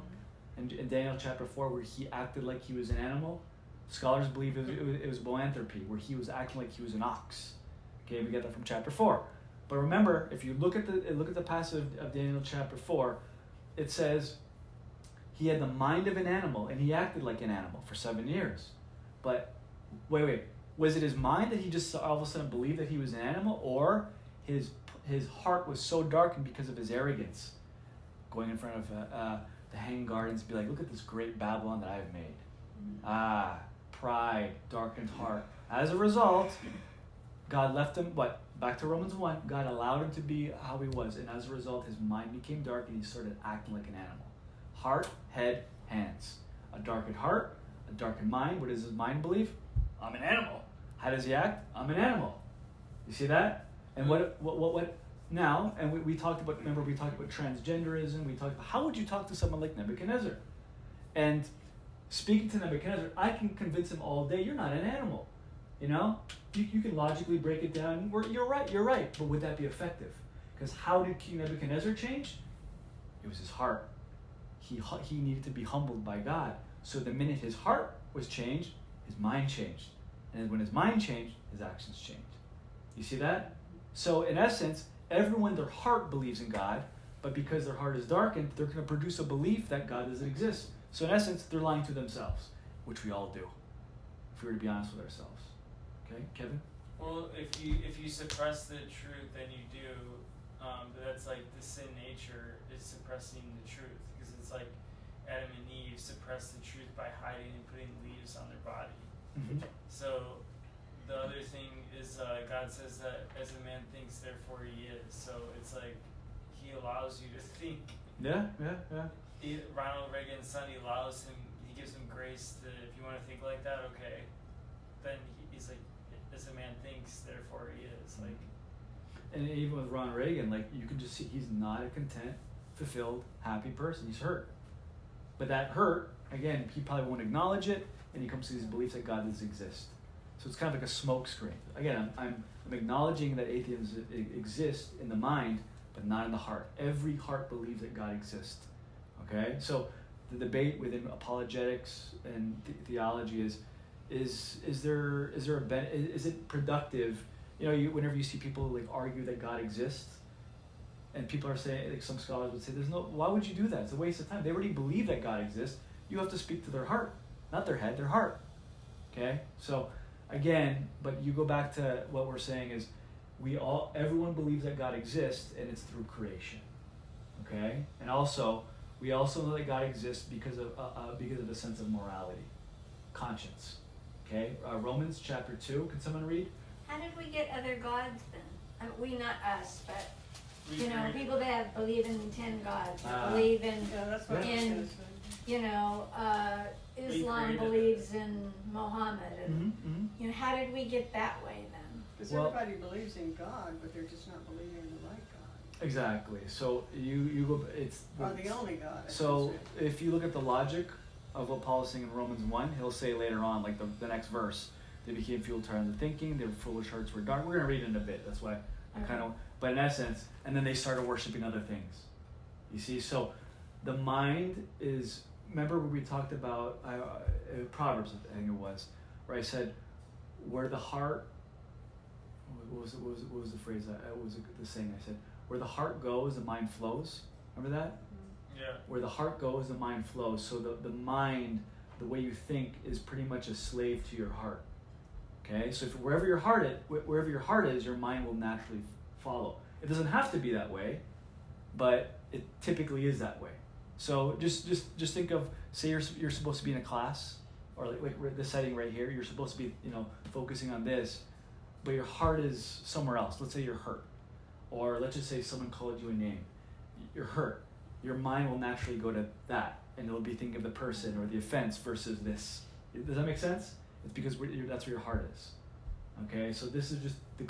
In Daniel chapter 4, where he acted like he was an animal. Scholars believe it was boanthropy, where he was acting like he was an ox. Okay, we get that from chapter 4. But remember, if you look at the passage of Daniel chapter 4, it says he had the mind of an animal and he acted like an animal for 7 years. But wait, was it his mind that he just all of a sudden believed that he was an animal, or his heart was so darkened because of his arrogance, going in front of the Hanging Gardens and be like, look at this great Babylon that I've made. Pride, darkened heart. As a result, God left him, back to Romans 1, God allowed him to be how he was, and as a result, his mind became dark and he started acting like an animal. Heart, head, hands. A darkened heart, a darkened mind. What does his mind believe? I'm an animal. How does he act? I'm an animal. You see that? And what now, and we talked about, remember we talked about transgenderism, we talked about how would you talk to someone like Nebuchadnezzar? And speaking to Nebuchadnezzar, I can convince him all day, you're not an animal. You know? You can logically break it down. You're right. But would that be effective? Because how did King Nebuchadnezzar change? It was his heart. He needed to be humbled by God. So the minute his heart was changed, his mind changed. And when his mind changed, his actions changed. You see that? So in essence, everyone, their heart believes in God, but because their heart is darkened, they're going to produce a belief that God doesn't exist. So in essence, they're lying to themselves, which we all do, if we were to be honest with ourselves. Okay, Kevin? Well, if you suppress the truth, then you do. That's like the sin nature is suppressing the truth, because it's like Adam and Eve suppressed the truth by hiding and putting leaves on their body. Mm-hmm. So the other thing is God says that as a man thinks, therefore he is. So it's like he allows you to think. Yeah. Ronald Reagan's son, he allows him, he gives him grace to, if you want to think like that, okay. Then he's like, as a man thinks, therefore he is. Like, and even with Ronald Reagan, like, you can just see he's not a content, fulfilled, happy person. He's hurt. But that hurt, again, he probably won't acknowledge it, and he comes to these beliefs that God doesn't exist. So it's kind of like a smoke screen. Again, I'm acknowledging that atheism exists in the mind, but not in the heart. Every heart believes that God exists. Okay? So the debate within apologetics and theology is it productive? You know, whenever you see people like argue that God exists, and people are saying, like some scholars would say, why would you do that? It's a waste of time. They already believe that God exists. You have to speak to their heart, not their head, their heart. Okay? So again, but you go back to what we're saying is everyone believes that God exists, and it's through creation. Okay? And also, we also know that God exists because of a sense of morality, conscience. Okay? Romans chapter 2. Can someone read? How did we get other gods then? We, not us, but we people that believe in 10 gods, that Ah. believe in, Yeah, that's what I was in gonna say. Islam created believes in Muhammad, and Mm-hmm. how did we get that way then? Because Well- everybody believes in God, but they're just not believing in the right God. Exactly. So you go. It's Or the only God. I So should say. if you look at the logic of what Paul is saying in Romans 1, he'll say later on, like the next verse, they became fueled to the thinking, their foolish hearts were dark. We're going to read it in a bit, that's why I kind of, but in essence, and then they started worshiping other things. You see, so the mind is, remember when we talked about Proverbs, I think it was, where I said, where the heart, what was the phrase, what was the saying I said, where the heart goes, the mind flows. Remember that? Yeah. Where the heart goes, the mind flows. So the mind, the way you think, is pretty much a slave to your heart. Okay, so wherever your heart is, your mind will naturally follow. It doesn't have to be that way, but it typically is that way. So just think of, say you're supposed to be in a class, or like the setting right here. You're supposed to be focusing on this, but your heart is somewhere else. Let's say you're hurt, or let's just say someone called you a name. You're hurt. Your mind will naturally go to that, and it'll be thinking of the person or the offense versus this. Does that make sense? It's because that's where your heart is. Okay, so this is just the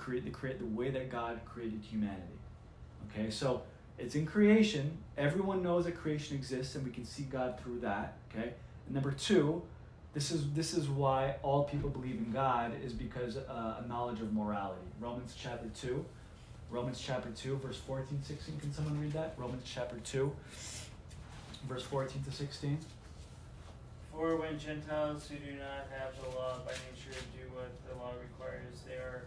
way that God created humanity. Okay, so it's in creation. Everyone knows that creation exists, and we can see God through that. Okay, and number two, this is why all people believe in God, is because a knowledge of morality. Romans chapter 2, verse 14, 16. Can someone read that? Romans chapter 2, verse 14 to 16. For when Gentiles who do not have the law by nature do what the law requires, they are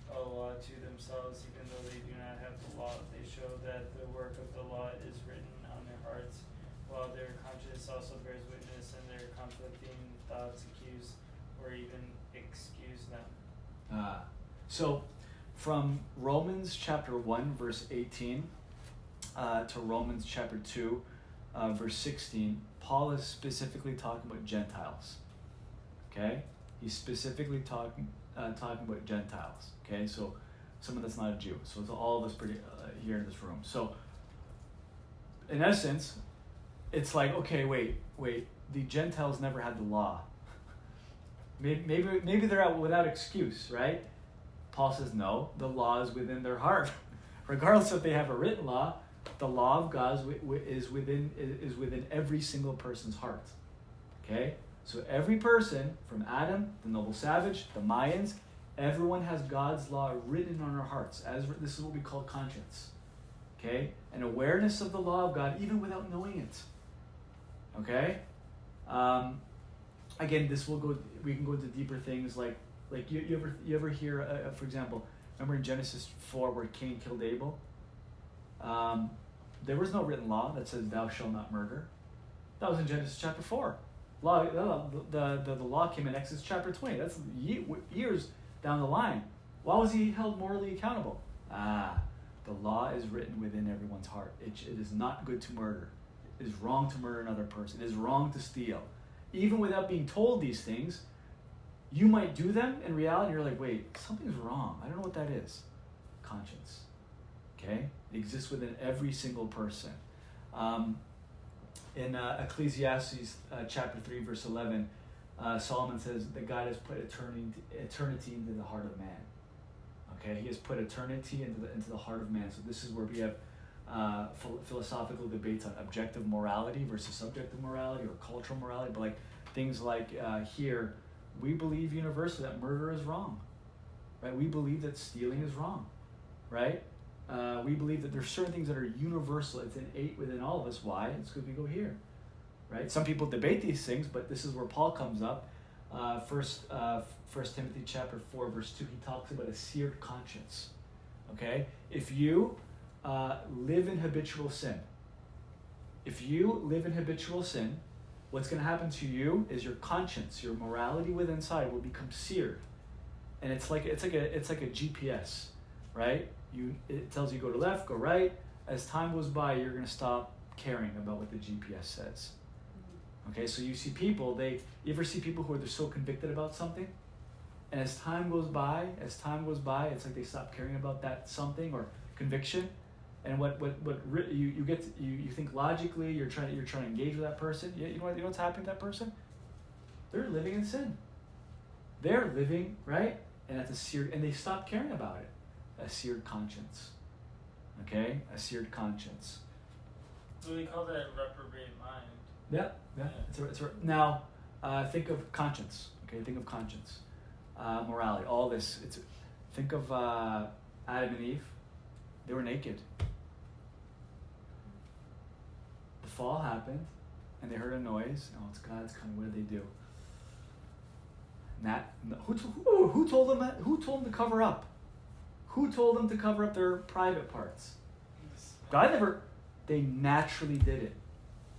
a law to themselves, even though they do not have the law. They show that the work of the law is written on their hearts, while their conscience also bears witness, and their conflicting thoughts accuse or even excuse them. So from Romans chapter 1, verse 18 to Romans chapter 2, verse 16, Paul is specifically talking about Gentiles. Okay? He's specifically talking about Gentiles. Okay? So someone that's not a Jew. So it's all of us here in this room. So in essence, it's like, okay, wait. The Gentiles never had the law. Maybe they're out without excuse, right? Paul says no. The law is within their heart, regardless if they have a written law. The law of God is within every single person's heart. Okay? So every person, from Adam, the noble savage, the Mayans, everyone has God's law written on our hearts. This is what we call conscience. Okay? An awareness of the law of God, even without knowing it. Okay? Again, we can go into deeper things like you ever hear, for example, remember in Genesis 4 where Cain killed Abel? There was no written law that says thou shalt not murder. That was in Genesis chapter 4. The law came in Exodus chapter 20. That's years down the line. Why was he held morally accountable? The law is written within everyone's heart. It is not good to murder. It is wrong to murder another person. It is wrong to steal. Even without being told these things, you might do them in reality. You're like, wait, something's wrong. I don't know what that is. Conscience. Okay? It exists within every single person. In Ecclesiastes chapter 3, verse 11, Solomon says that God has put eternity into the heart of man. Okay, He has put eternity into the heart of man. So this is where we have philosophical debates on objective morality versus subjective morality or cultural morality. But like things like here, we believe universally that murder is wrong, right? We believe that stealing is wrong, right? We believe that there's certain things that are universal. It's innate within all of us. Why? It's because we go here, right? Some people debate these things, but this is where Paul comes up. First Timothy chapter 4, verse 2, he talks about a seared conscience. Okay? If you live in habitual sin, what's going to happen to you is your conscience, your morality within inside will become seared. And it's like a GPS, right? It tells you go to left, go right. As time goes by, you're going to stop caring about what the GPS says. Okay, so you see people, you ever see people who are so convicted about something? And as time goes by, it's like they stop caring about that something or conviction. And you think logically, you're trying to engage with that person. You know what's happening to that person? They're living in sin. They're living, right? And and they stop caring about it. A seared conscience. Okay? A seared conscience. So we call that reprobate mind. Yeah. Now, think of conscience. Okay, think of conscience. Morality, all this. Think of Adam and Eve. They were naked. The fall happened, and they heard a noise. Oh, it's God's coming. What did they do? Who told them that? Who told them to cover up? Who told them to cover up their private parts? God never. They naturally did it.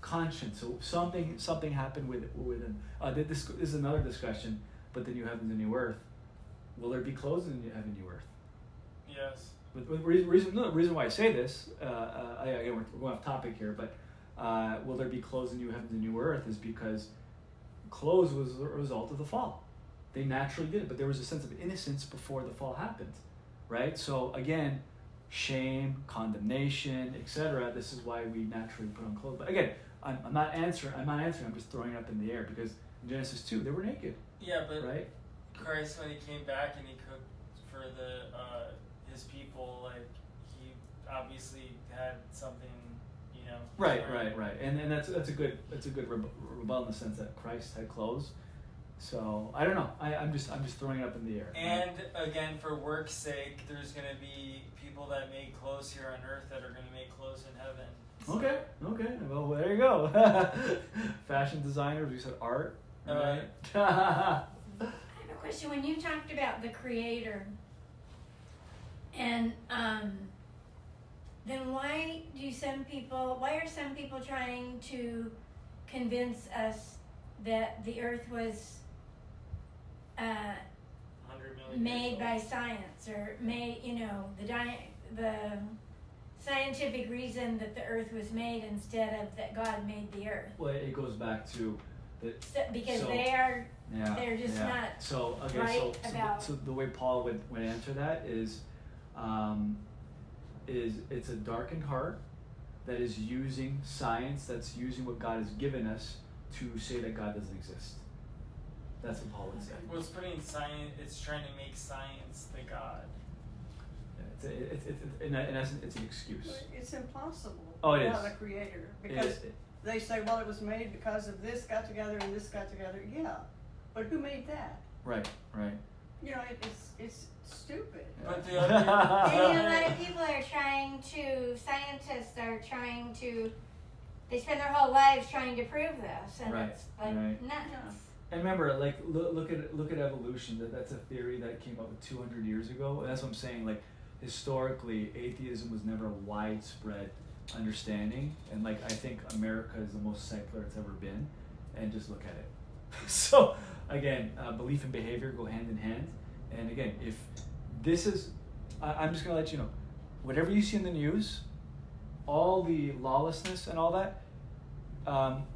Conscience. So something happened with them. This is another discussion. But the new heavens and new earth. Will there be clothes in the heaven and new earth? Yes. But the reason why I say this, again, we're going off topic here, but will there be clothes in new heavens and new earth is because clothes was a result of the fall. They naturally did it, but there was a sense of innocence before the fall happened, right? So again, shame, condemnation, etc. This is why we naturally put on clothes. But again, I'm not answering. I'm just throwing it up in the air because in Genesis 2 they were naked. Yeah, but right? Christ, when he came back and he cooked for his people, like he obviously had something, Right. And that's a good rebuttal in the sense that Christ had clothes. So I don't know. I'm just throwing it up in the air. And again, for work's sake, there's going to be people that make clothes here on earth that are going to make clothes in heaven. So. Okay. Well, there you go. Fashion designers. We said art. Right. I have a question. When you talked about the Creator, and then why are some people trying to convince us that the Earth was 100 million made by science, or made, the scientific reason that the Earth was made instead of that God made the Earth? Well, it goes back to they're just not so okay. right about. So the way Paul would answer that is it's a darkened heart that is using science, that's using what God has given us to say that God doesn't exist. That's what Paul would say. Well, it's putting science. It's trying to make science the God. In essence, it's an excuse. It's impossible Oh, it without is. a creator, because they say, well, it was made because of this got together and this got together. Yeah, but who made that? Right. You know, it's stupid. But the And a other, lot of people are scientists are trying to, they spend their whole lives trying to prove this, and Right, it's like right. nuts. And remember, like, look at evolution. That's a theory that came up 200 years ago. And that's what I'm saying. Like, historically, atheism was never a widespread understanding. And like, I think America is the most secular it's ever been. And just look at it. So again, belief and behavior go hand in hand. And again, if this is, I'm just gonna let you know, whatever you see in the news, all the lawlessness and all that.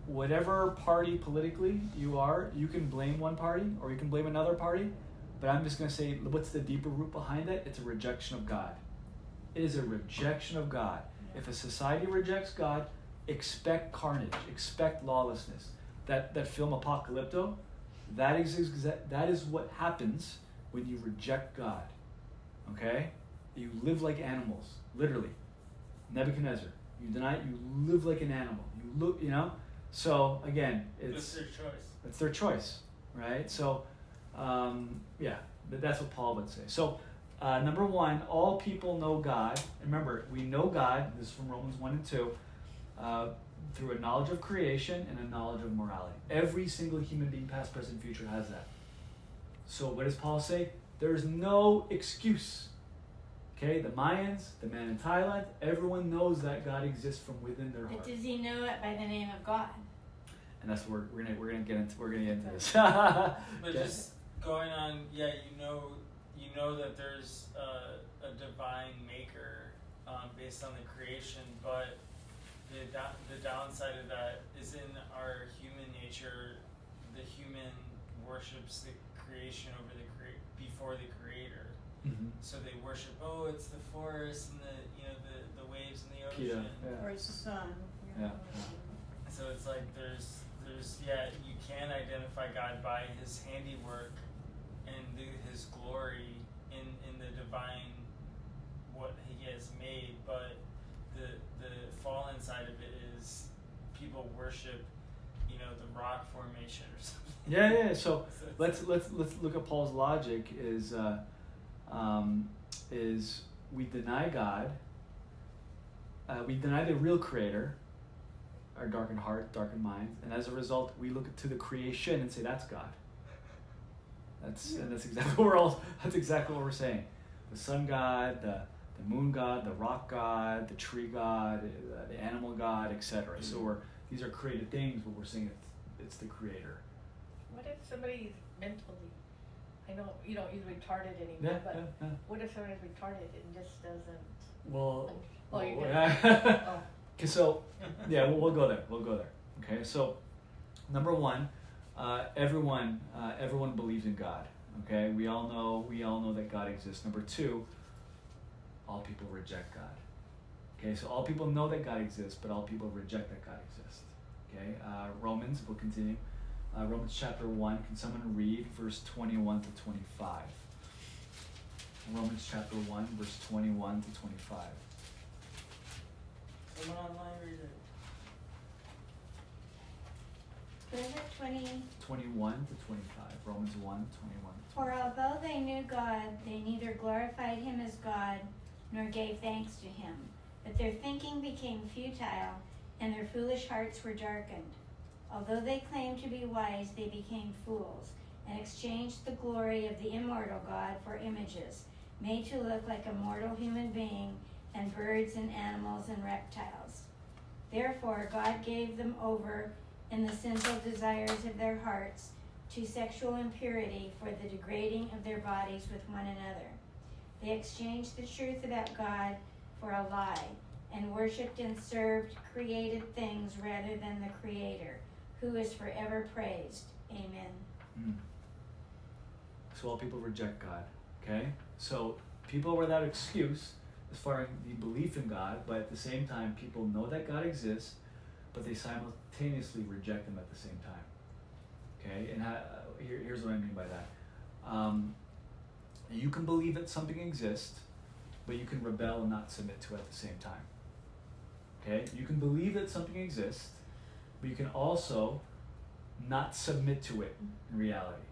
Whatever party politically you are, you can blame one party or you can blame another party, but I'm just going to say, what's the deeper root behind it? It's a rejection of God. It is a rejection of God. If a society rejects God, expect carnage, expect lawlessness. That film Apocalypto, that is what happens when you reject God. Okay? You live like animals, literally. Nebuchadnezzar. You deny it, you live like an animal. You look, So again, it's their choice. it's their choice, right? So, that's what Paul would say. So, number one, all people know God. And remember, we know God. This is from Romans 1 and 2, through a knowledge of creation and a knowledge of morality. Every single human being, past, present, future, has that. So, what does Paul say? There is no excuse. Okay, the Mayans, the man in Thailand, everyone knows that God exists from within their heart. But does he know it by the name of God? And that's what we're gonna get into this. But Okay. just going on, you know that there's a divine maker based on the creation, but the downside of that is in our human nature, the human worships the creation over before the creator. Mm-hmm. So they worship, it's the forest and the waves and the ocean. Or it's the sun. Yeah. So it's like there's you can identify God by his handiwork and his glory in the divine what he has made, but the fallen side of it is people worship the rock formation or something. Yeah. So let's look at Paul's logic. Is we deny God, we deny the real creator, our darkened heart, darkened minds, and as a result we look to the creation and say that's God. And that's exactly what we're saying. The sun god, the moon god, the rock god, the tree god, the animal god, etc. So these are created things, but we're saying it's the creator. What if somebody's mentally, I know you don't use retarded anymore, but what if somebody's retarded and just doesn't? Well, Oh, you're good. yeah. Okay, so we'll go there. Okay, so number one, everyone believes in God. Okay, we all know that God exists. Number two, all people reject God. Okay, so all people know that God exists, but all people reject that God exists. Okay, Romans, we'll continue. Romans chapter 1, can someone read verse 21 to 25? Romans chapter 1, verse 21 to 25. Someone online read it. What is it, 21 to 25. Romans 1, 21 to 25. For although they knew God, they neither glorified him as God nor gave thanks to him. But their thinking became futile, and their foolish hearts were darkened. Although they claimed to be wise, they became fools, and exchanged the glory of the immortal God for images, made to look like a mortal human being, and birds and animals and reptiles. Therefore God gave them over in the sinful desires of their hearts to sexual impurity for the degrading of their bodies with one another. They exchanged the truth about God for a lie, and worshipped and served created things rather than the Creator, who is forever praised. Amen. So all people reject God. Okay? So people are without excuse as far as the belief in God, but at the same time people know that God exists, but they simultaneously reject him at the same time. Okay? And here's what I mean by that. You can believe that something exists, but you can rebel and not submit to it at the same time. Okay? You can believe that something exists, but you can also not submit to it in reality.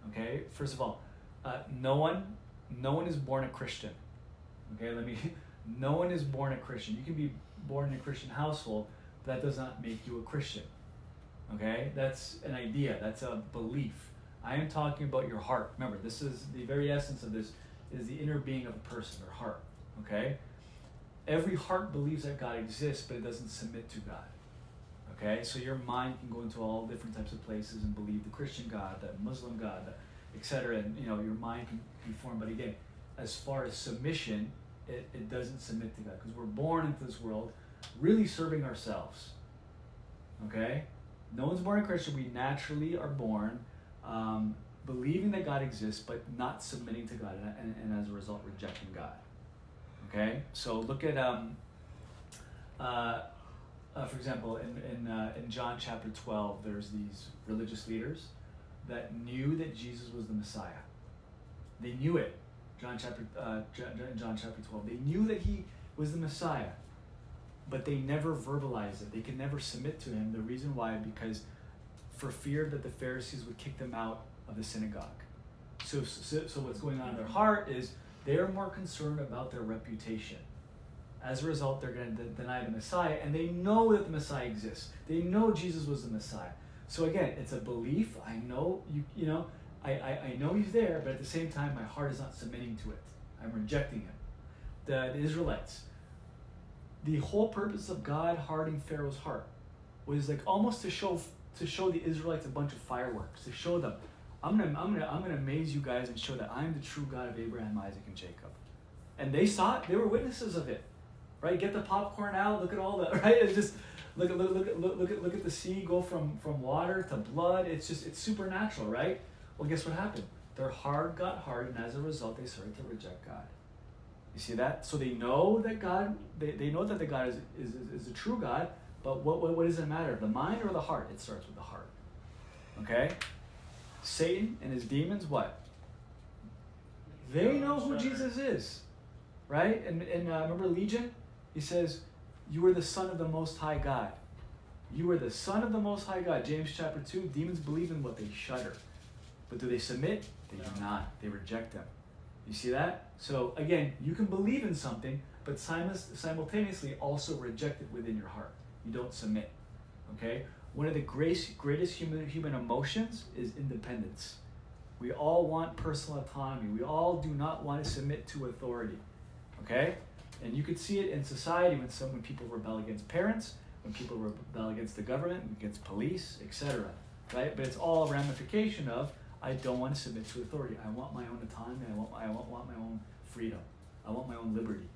Okay? First of all, no one is born a Christian. Okay, no one is born a Christian. You can be born in a Christian household, but that does not make you a Christian. Okay? That's an idea, that's a belief. I am talking about your heart. Remember, this is the very essence of this, is the inner being of a person, their heart. Okay? Every heart believes that God exists, but it doesn't submit to God. Okay? So your mind can go into all different types of places and believe the Christian God, the Muslim God, etc. And your mind can be formed. But again, as far as submission, it doesn't submit to God, because we're born into this world really serving ourselves. Okay? No one's born a Christian. We naturally are born believing that God exists, but not submitting to God, and as a result, rejecting God. Okay? So look at, for example, in John chapter 12, there's these religious leaders that knew that Jesus was the Messiah. They knew it. John chapter 12. They knew that he was the Messiah, but they never verbalized it. They could never submit to him. The reason why, because for fear that the Pharisees would kick them out of the synagogue. So what's going on in their heart is they're more concerned about their reputation. As a result, they're going to deny the Messiah, and they know that the Messiah exists. They know Jesus was the Messiah. So again, it's a belief. I know I know he's there, but at the same time, my heart is not submitting to it. I'm rejecting him. The Israelites, the whole purpose of God hardening Pharaoh's heart was like almost to show the Israelites a bunch of fireworks, to show them, I'm gonna amaze you guys and show that I'm the true God of Abraham, Isaac, and Jacob. And they saw it. They were witnesses of it, right? Get the popcorn out. Look at all the right. It's just look at the sea go from water to blood. It's supernatural, right? Well, guess what happened? Their heart got hard, and as a result, they started to reject God. You see that? So they know that God, they know that the God is a true God, but what does it matter? The mind or the heart? It starts with the heart. Okay? Satan and his demons, what? They know who Jesus is, right? And remember Legion? He says, you are the Son of the Most High God. You are the Son of the Most High God. James chapter 2, demons believe in what they shudder. But do they submit? They do not. They reject them. You see that? So again, you can believe in something, but simultaneously also reject it within your heart. You don't submit. Okay? One of the greatest human emotions is independence. We all want personal autonomy. We all do not want to submit to authority. Okay? And you could see it in society when people rebel against parents, when people rebel against the government, against police, etc. Right? But it's all a ramification of, I don't want to submit to authority. I want my own autonomy. I want my own freedom. I want my own liberty.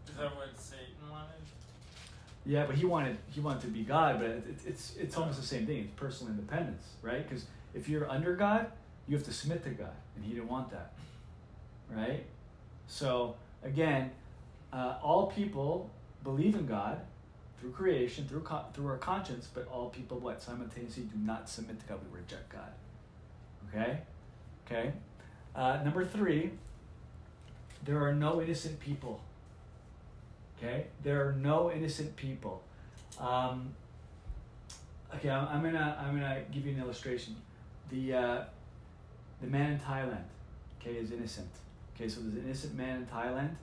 Is that what Satan wanted? Yeah, but he wanted to be God, but it's almost the same thing. It's personal independence, right? Because if you're under God, you have to submit to God, and he didn't want that, right? So again, all people believe in God through creation, through our conscience, but all people simultaneously do not submit to God. We reject God. Okay. Number 3, there are no innocent people. Okay, there are no innocent people. Okay, I'm gonna give you an illustration. The man in Thailand, okay, is innocent. Okay, so there's an innocent man in Thailand,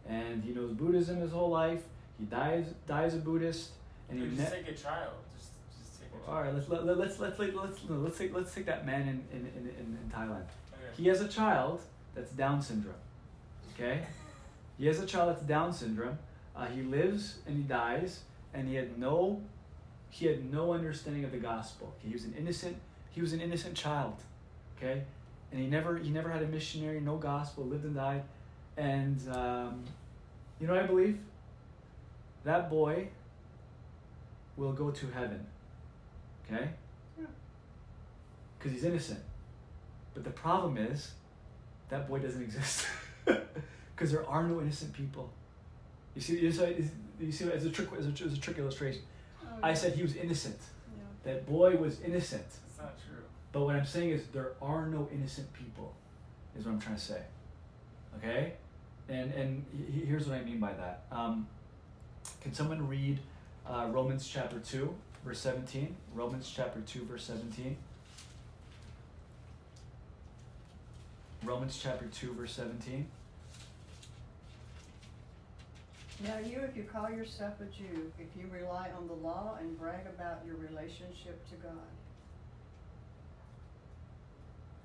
and he knows Buddhism his whole life. He dies a Buddhist, and he just take a child. Just take a child. All right, let's take that man in Thailand. Okay. He has a child that's Down syndrome. Okay, he has a child that's Down syndrome. He lives and he dies, and he had no understanding of the gospel. Okay? He was an innocent child. Okay, and he never had a missionary, no gospel, lived and died, and you know what I believe? That boy will go to heaven. Okay, because he's innocent. But the problem is that boy doesn't exist because there are no innocent people. You see, as a trick illustration. Oh, I yeah. said he was innocent. Yeah. That boy was innocent. It's not true. But what I'm saying is there are no innocent people, is what I'm trying to say. Okay? And here's what I mean by that. Can someone read Romans chapter 2? verse 17. Romans chapter 2, verse 17. Romans chapter 2, verse 17. Now you, if you call yourself a Jew, if you rely on the law and brag about your relationship to God.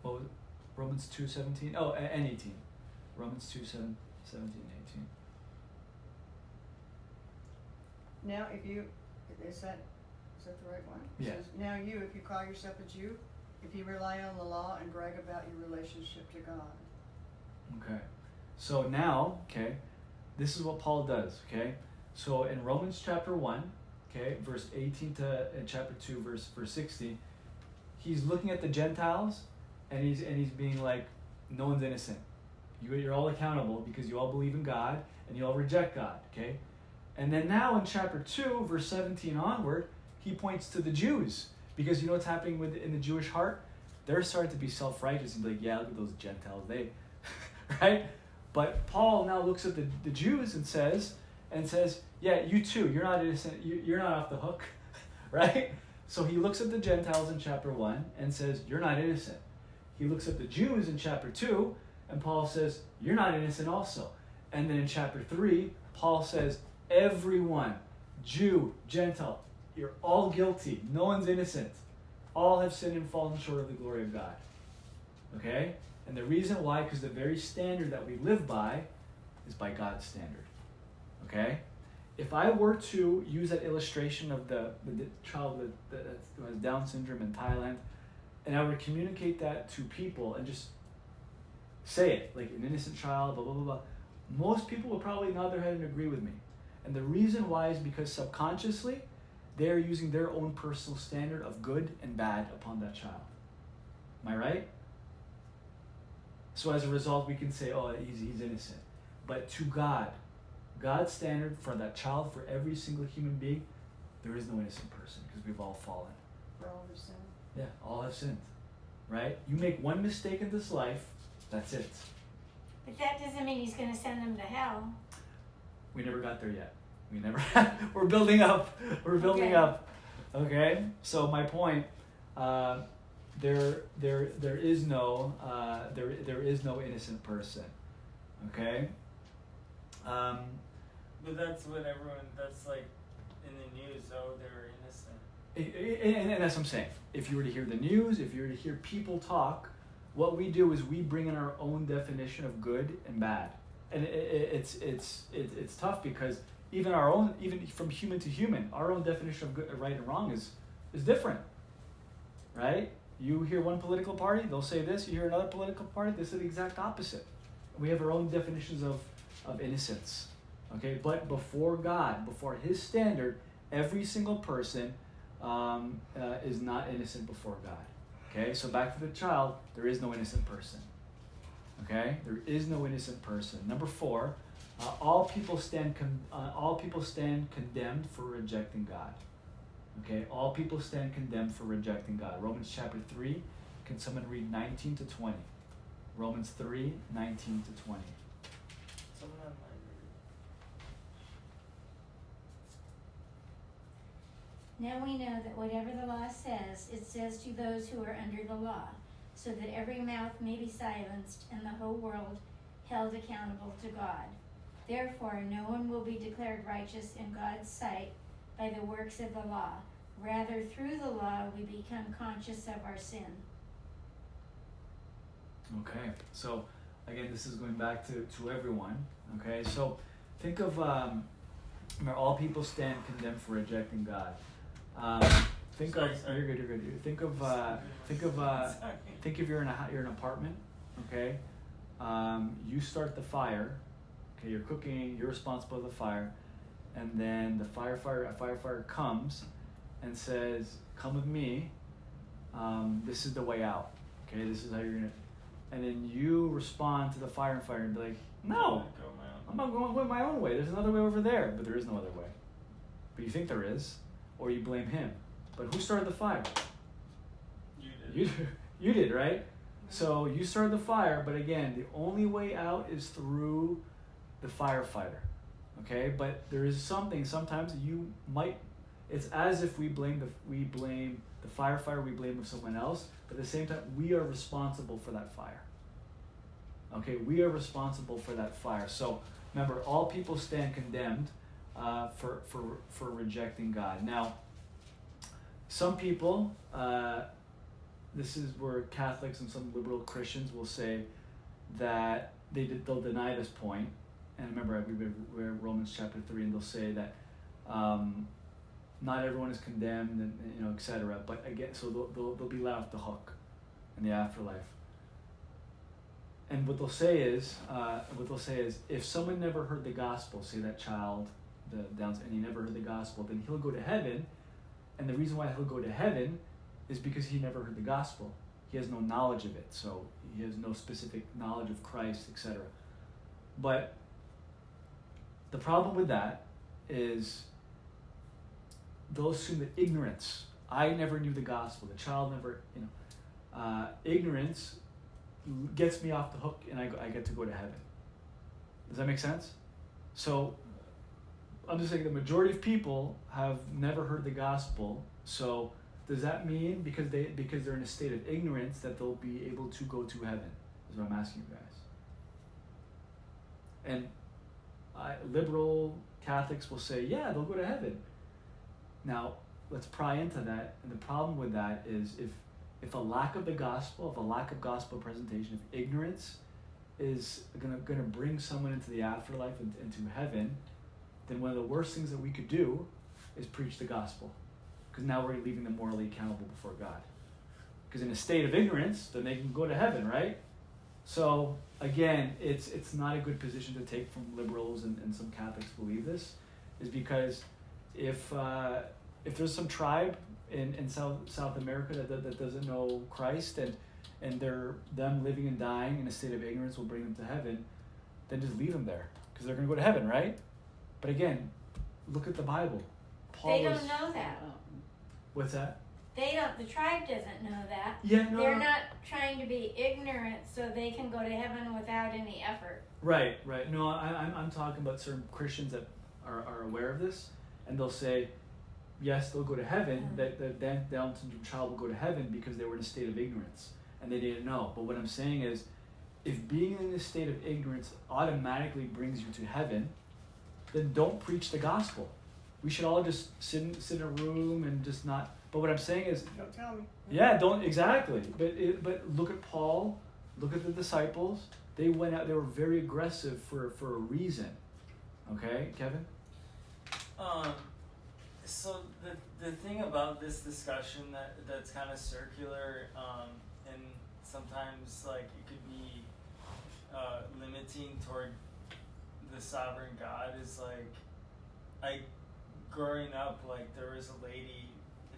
What was it? Romans 2, 17? Oh, and 18. Romans 2, 17, 18. Now if you, is that the right one? It Yeah. says, now you, if you call yourself a Jew, if you rely on the law and brag about your relationship to God. Okay. So now, okay, this is what Paul does, okay? So in Romans chapter 1, okay, verse 18 to chapter 2, verse 60, he's looking at the Gentiles and he's being like, no one's innocent. You're all accountable because you all believe in God and you all reject God, okay? And then now in chapter 2, verse 17 onward, he points to the Jews because you know what's happening in the Jewish heart? They're starting to be self-righteous and be like, yeah, look at those Gentiles, they, right? But Paul now looks at the Jews and says, yeah, you too, you're not innocent, you're not off the hook, right? So he looks at the Gentiles in chapter 1 and says, you're not innocent. He looks at the Jews in chapter 2 and Paul says, you're not innocent also. And then in chapter 3, Paul says, everyone, Jew, Gentile, you're all guilty. No one's innocent. All have sinned and fallen short of the glory of God. Okay? And the reason why, because the very standard that we live by is by God's standard. Okay? If I were to use that illustration of the child that has Down syndrome in Thailand, and I would communicate that to people and just say it, like an innocent child, blah, blah, blah, blah, most people would probably nod their head and agree with me. And the reason why is because subconsciously, they are using their own personal standard of good and bad upon that child. Am I right? So as a result, we can say, oh, he's innocent. But to God, God's standard for that child, for every single human being, there is no innocent person because we've all fallen. For all have sinned. Yeah, all have sinned. Right? You make one mistake in this life, that's it. But that doesn't mean he's going to send them to hell. We never got there yet. We never. We're building up. We're building up. Okay. So my point, there is no innocent person. Okay. But that's what that's like in the news. Oh, they're innocent. And that's what I'm saying. If you were to hear the news, if you were to hear people talk, what we do is we bring in our own definition of good and bad, and it's tough because even from human to human, our own definition of good, right and wrong is different, right? You hear one political party, they'll say this. You hear another political party, they say the exact opposite. We have our own definitions of innocence, okay? But before God, before His standard, every single person is not innocent before God. Okay, so back to the child, there is no innocent person. Okay, there is no innocent person. Number 4, all people stand condemned for rejecting God. Okay, all people stand condemned for rejecting God. Romans chapter 3. Can someone read 19 to 20? Romans 3, 19 to 20. Someone might read. Now we know that whatever the law says, it says to those who are under the law, so that every mouth may be silenced and the whole world held accountable to God. Therefore, no one will be declared righteous in God's sight by the works of the law. Rather, through the law, we become conscious of our sin. Okay, so again, this is going back to everyone. Okay, so think of where all people stand condemned for rejecting God. Think Sorry. You're good. Think if you're in an apartment. Okay, you start the fire. Okay, you're cooking. You're responsible for the fire, and then a firefighter comes and says, "Come with me. This is the way out. Okay, this is how you're gonna." And then you respond to the firefighter and be like, "No, I'm not going my own way. There's another way over there, but there is no other way." But you think there is, or you blame him. But who started the fire? You did. You did, right? So you started the fire, but again, the only way out is through the firefighter. Okay, but there is something. Sometimes you might it's as if we blame the firefighter, we blame someone else, but at the same time, we are responsible for that fire. Okay, we are responsible for that fire. So remember, all people stand condemned for rejecting God. Now, some people, this is where Catholics and some liberal Christians will say that they'll deny this point. And remember, we read Romans chapter 3, and they'll say that not everyone is condemned, and etc. But again, so they'll be let off the hook in the afterlife. And what they'll say is, if someone never heard the gospel, say that child, and he never heard the gospel, then he'll go to heaven. And the reason why he'll go to heaven is because he never heard the gospel. He has no knowledge of it, so he has no specific knowledge of Christ, etc. But the problem with that is they'll assume that ignorance. I never knew the gospel. The child never, ignorance gets me off the hook, and I get to go to heaven. Does that make sense? So I'm just saying the majority of people have never heard the gospel. So does that mean because they're in a state of ignorance that they'll be able to go to heaven? Is what I'm asking you guys. And liberal Catholics will say, yeah, they'll go to heaven. Now, let's pry into that. And the problem with that is if a lack of the gospel, if a lack of gospel presentation, if ignorance is gonna bring someone into the afterlife and into heaven, then one of the worst things that we could do is preach the gospel. Because now we're leaving them morally accountable before God. Because in a state of ignorance, then they can go to heaven, right? So again, it's not a good position to take from liberals, and some Catholics believe this, is because if there's some tribe in South America that doesn't know Christ, and them living and dying in a state of ignorance will bring them to heaven, then just leave them there, because they're going to go to heaven, right? But again, look at the Bible. They don't know that. What's that? The tribe doesn't know that. Yeah, no. They're not trying to be ignorant so they can go to heaven without any effort. Right. No, I'm talking about certain Christians that are aware of this, and they'll say, yes, they'll go to heaven, that the Down syndrome child will go to heaven because they were in a state of ignorance, and they didn't know. But what I'm saying is, if being in a state of ignorance automatically brings you to heaven, then don't preach the gospel. We should all just sit in a room and just not. But what I'm saying is, Don't tell me. yeah, don't exactly. But look at Paul, look at the disciples. They went out. They were very aggressive for a reason. Okay, Kevin. So the thing about this discussion that's kind of circular, and sometimes like it could be limiting toward the sovereign God is like, growing up, like there was a lady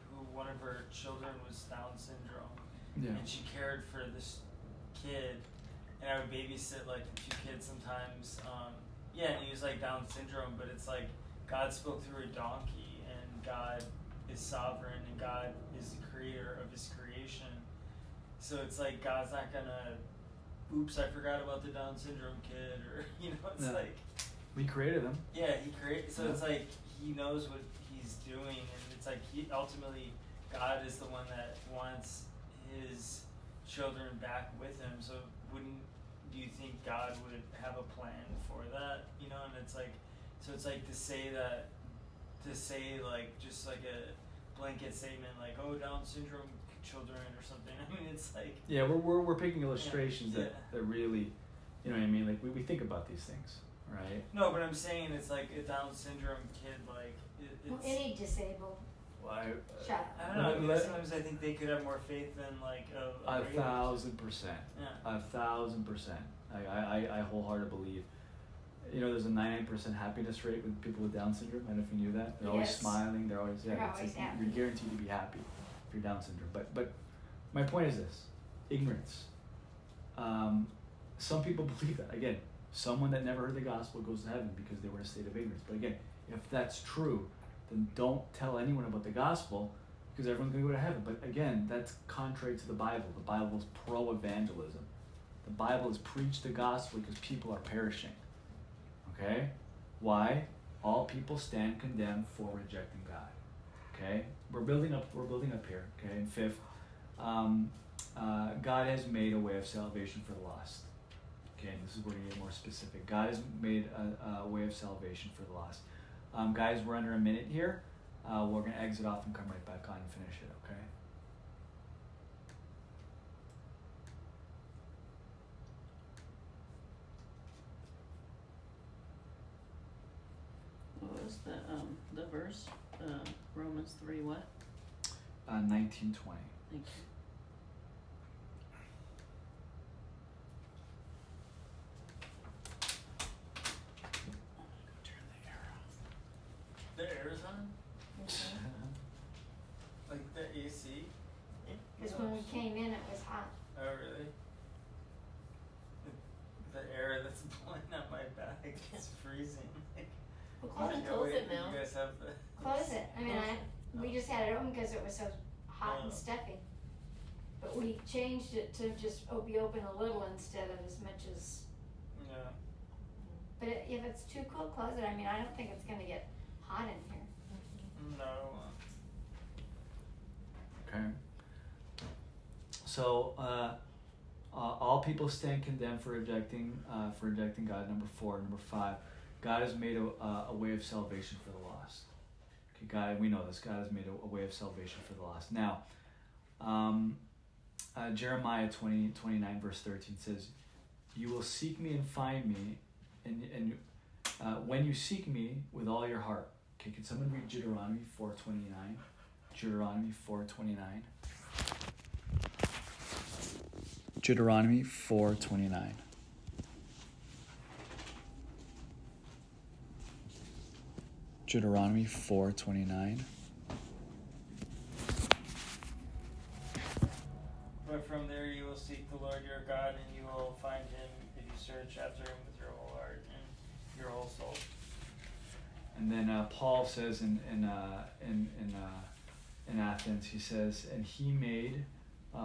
who one of her children was Down syndrome, and she cared for this kid, and I would babysit like a few kids sometimes. And he was like Down syndrome, but it's like God spoke through a donkey, and God is sovereign, and God is the creator of His creation. So it's like God's not gonna, oops, I forgot about the Down syndrome kid, or it's like we created them. Yeah, He created. So it's like He knows what He's doing, and it's like ultimately God is the one that wants His children back with Him. So do you think God would have a plan for that? And it's like, so it's like to say like just like a blanket statement like, oh, Down syndrome children or something. I mean, it's like, yeah, we're picking illustrations that really, you know what I mean? Like we think about these things, right? No, but I'm saying it's like a Down syndrome kid, like it's Any disabled. Well, Shut I don't know. I mean, sometimes I think they could have more faith than like a 1,000%. Yeah. 1,000%. I wholeheartedly believe. There's a 99% happiness rate with people with Down syndrome. I don't know if you knew that. They're always smiling. They're always always happy. You're guaranteed to be happy if you're Down syndrome. But my point is this: ignorance. Some people believe that. Again, someone that never heard the gospel goes to heaven because they were in a state of ignorance. But again, if that's true, then don't tell anyone about the gospel because everyone's going to go to heaven. But again, that's contrary to the Bible. The Bible is pro-evangelism. The Bible is preach the gospel because people are perishing. Okay? Why? All people stand condemned for rejecting God. Okay, we're building up here. Okay, and fifth, God has made a way of salvation for the lost. Okay, and this is where we get more specific. God has made a way of salvation for the lost. Guys, we're under a minute here. We're going to exit off and come right back on and finish it, okay? What was the verse? Romans 3 what? 19:20. Thank you. Turn the air off. The air is on? Like the AC? Because when we came in, it was hot. Oh, really? The air that's blowing out my back is freezing. Well, close it now. You guys have the... Close it. I mean, we just had it open because it was so hot and stuffy. But we changed it to just be open a little instead of as much as. Yeah. But if it's too cold, close it. I mean, I don't think it's going to get hot in here. No. Okay. So, all people stand condemned for rejecting God. Number 4. Number 5. God has made a way of salvation for the lost. Okay, God, we know this. God has made a way of salvation for the lost. Now, Jeremiah 29 verse 13 says, "You will seek me and find me, and when you seek me with all your heart." Okay, can someone read Deuteronomy 4:29? Deuteronomy 4:29. Deuteronomy 4:29. Deuteronomy 4:29. But from there you will seek the Lord your God, and you will find him if you search after him with your whole heart and your whole soul. And then Paul says in Athens, he says, "And he made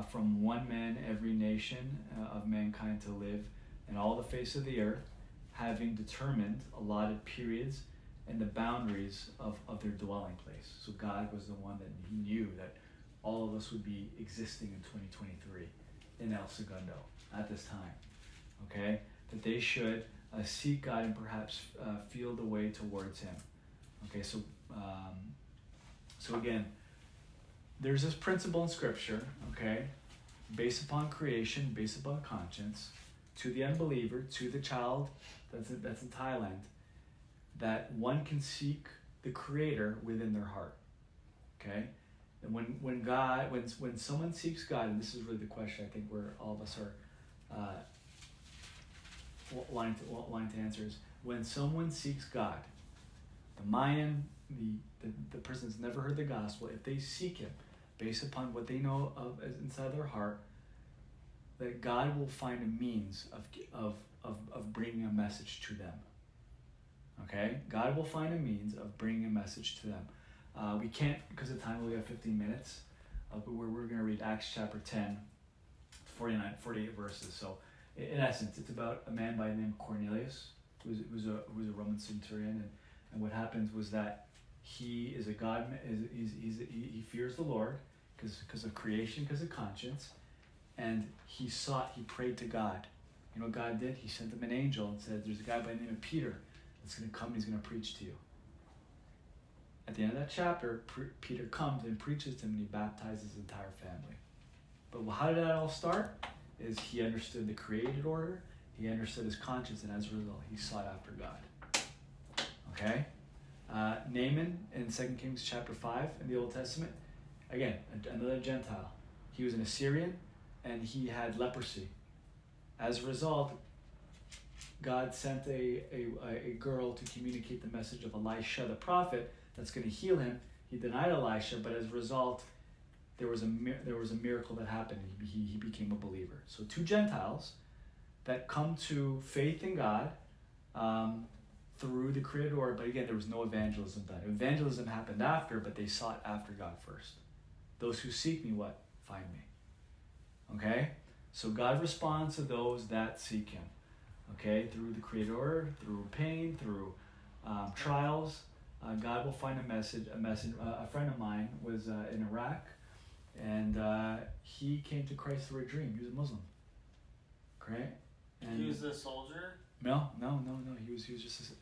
from one man every nation of mankind to live in all the face of the earth, having determined allotted periods and the boundaries of their dwelling place." So God was the one that he knew that all of us would be existing in 2023 in El Segundo at this time. Okay? That they should seek God and perhaps feel the way towards him. Okay, so again, there's this principle in Scripture, okay, based upon creation, based upon conscience, to the unbeliever, to the child that's in Thailand, that one can seek the Creator within their heart. Okay, and when someone seeks God, and this is really the question I think where all of us are wanting to answer is, when someone seeks God, the Mayan, the person that's never heard the gospel, if they seek him based upon what they know of inside their heart, that God will find a means of bringing a message to them. Okay? God will find a means of bringing a message to them. We can't, because of time, we have 15 minutes, but we're going to read Acts chapter 10, 48 verses. So, in essence, it's about a man by the name of Cornelius, who was a Roman centurion, and what happens was that he is a God. He fears the Lord because of creation, because of conscience, and he prayed to God. You know what God did? He sent him an angel and said, "There's a guy by the name of Peter that's going to come. And he's going to preach to you." At the end of that chapter, Peter comes and preaches to him, and he baptizes his entire family. But how did that all start? Is he understood the created order, he understood his conscience, and as a result, he sought after God. Okay? Naaman in 2 Kings chapter 5 in the Old Testament, again, another Gentile. He was an Assyrian, and he had leprosy. As a result, God sent a girl to communicate the message of Elisha, the prophet, that's going to heal him. He denied Elisha, but as a result, there was a miracle that happened. He became a believer. So 2 Gentiles that come to faith in God through the created order, but again, there was no evangelism done. Evangelism happened after, but they sought after God first. Those who seek me, what? Find me. Okay? So God responds to those that seek him. Okay? Through the created order, through pain, through trials. God will find a message. A friend of mine was in Iraq, and he came to Christ through a dream. He was a Muslim. Great. And He was a soldier? No. He was just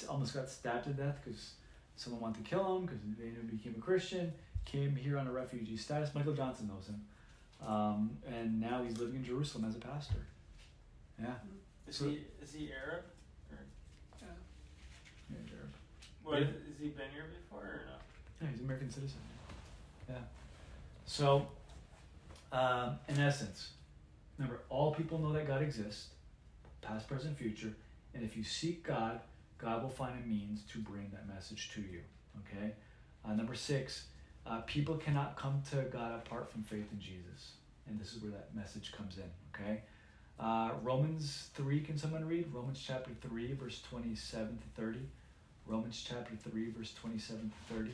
almost got stabbed to death because someone wanted to kill him because they knew he became a Christian. Came here on a refugee status. Michael Johnson knows him, and now he's living in Jerusalem as a pastor. Yeah. Is he Arab? Or? Yeah, he's Arab. What, Yeah. has he been here before or no? Yeah, he's an American citizen. Yeah. So, in essence, remember, all people know that God exists, past, present, future, and if you seek God, God will find a means to bring that message to you. Okay. Number 6, people cannot come to God apart from faith in Jesus, and this is where that message comes in. Okay. Romans 3. Can someone read Romans chapter 3, verse 27 to 30? Romans chapter 3, verse 27 to 30.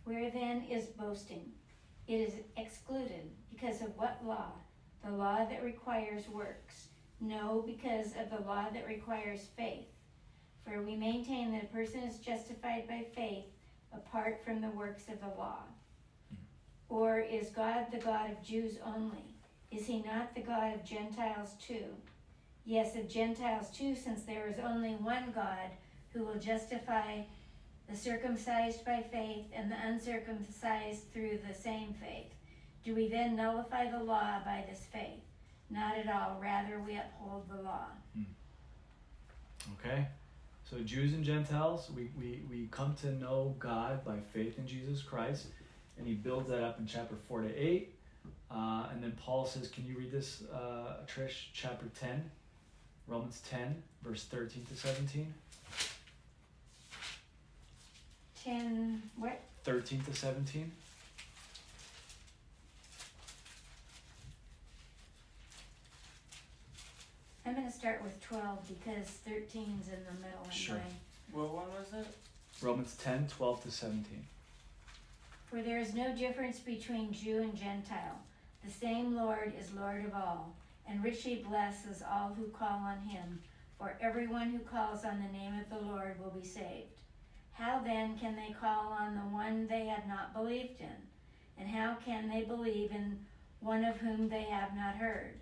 Where then is boasting? It is excluded. Because of what law? The law that requires works. No, because of the law that requires faith. For we maintain that a person is justified by faith apart from the works of the law. Or is God the God of Jews only? Is he not the God of Gentiles too? Yes, of Gentiles too, since there is only one God who will justify the circumcised by faith and the uncircumcised through the same faith. Do we then nullify the law by this faith? Not at all. Rather, we uphold the law. Okay. So Jews and Gentiles, we come to know God by faith in Jesus Christ, and he builds that up in chapter 4 to 8. And then Paul says, can you read this, Trish, chapter 10, Romans 10, verse 13 to 17? 10, what? 13 to 17. I'm going to start with 12 because 13's in the middle in Sure. mine. What one was it? Romans 10, 12 to 17. For there is no difference between Jew and Gentile. The same Lord is Lord of all, and richly blesses all who call on him. For everyone who calls on the name of the Lord will be saved. How then can they call on the one they have not believed in? And how can they believe in one of whom they have not heard?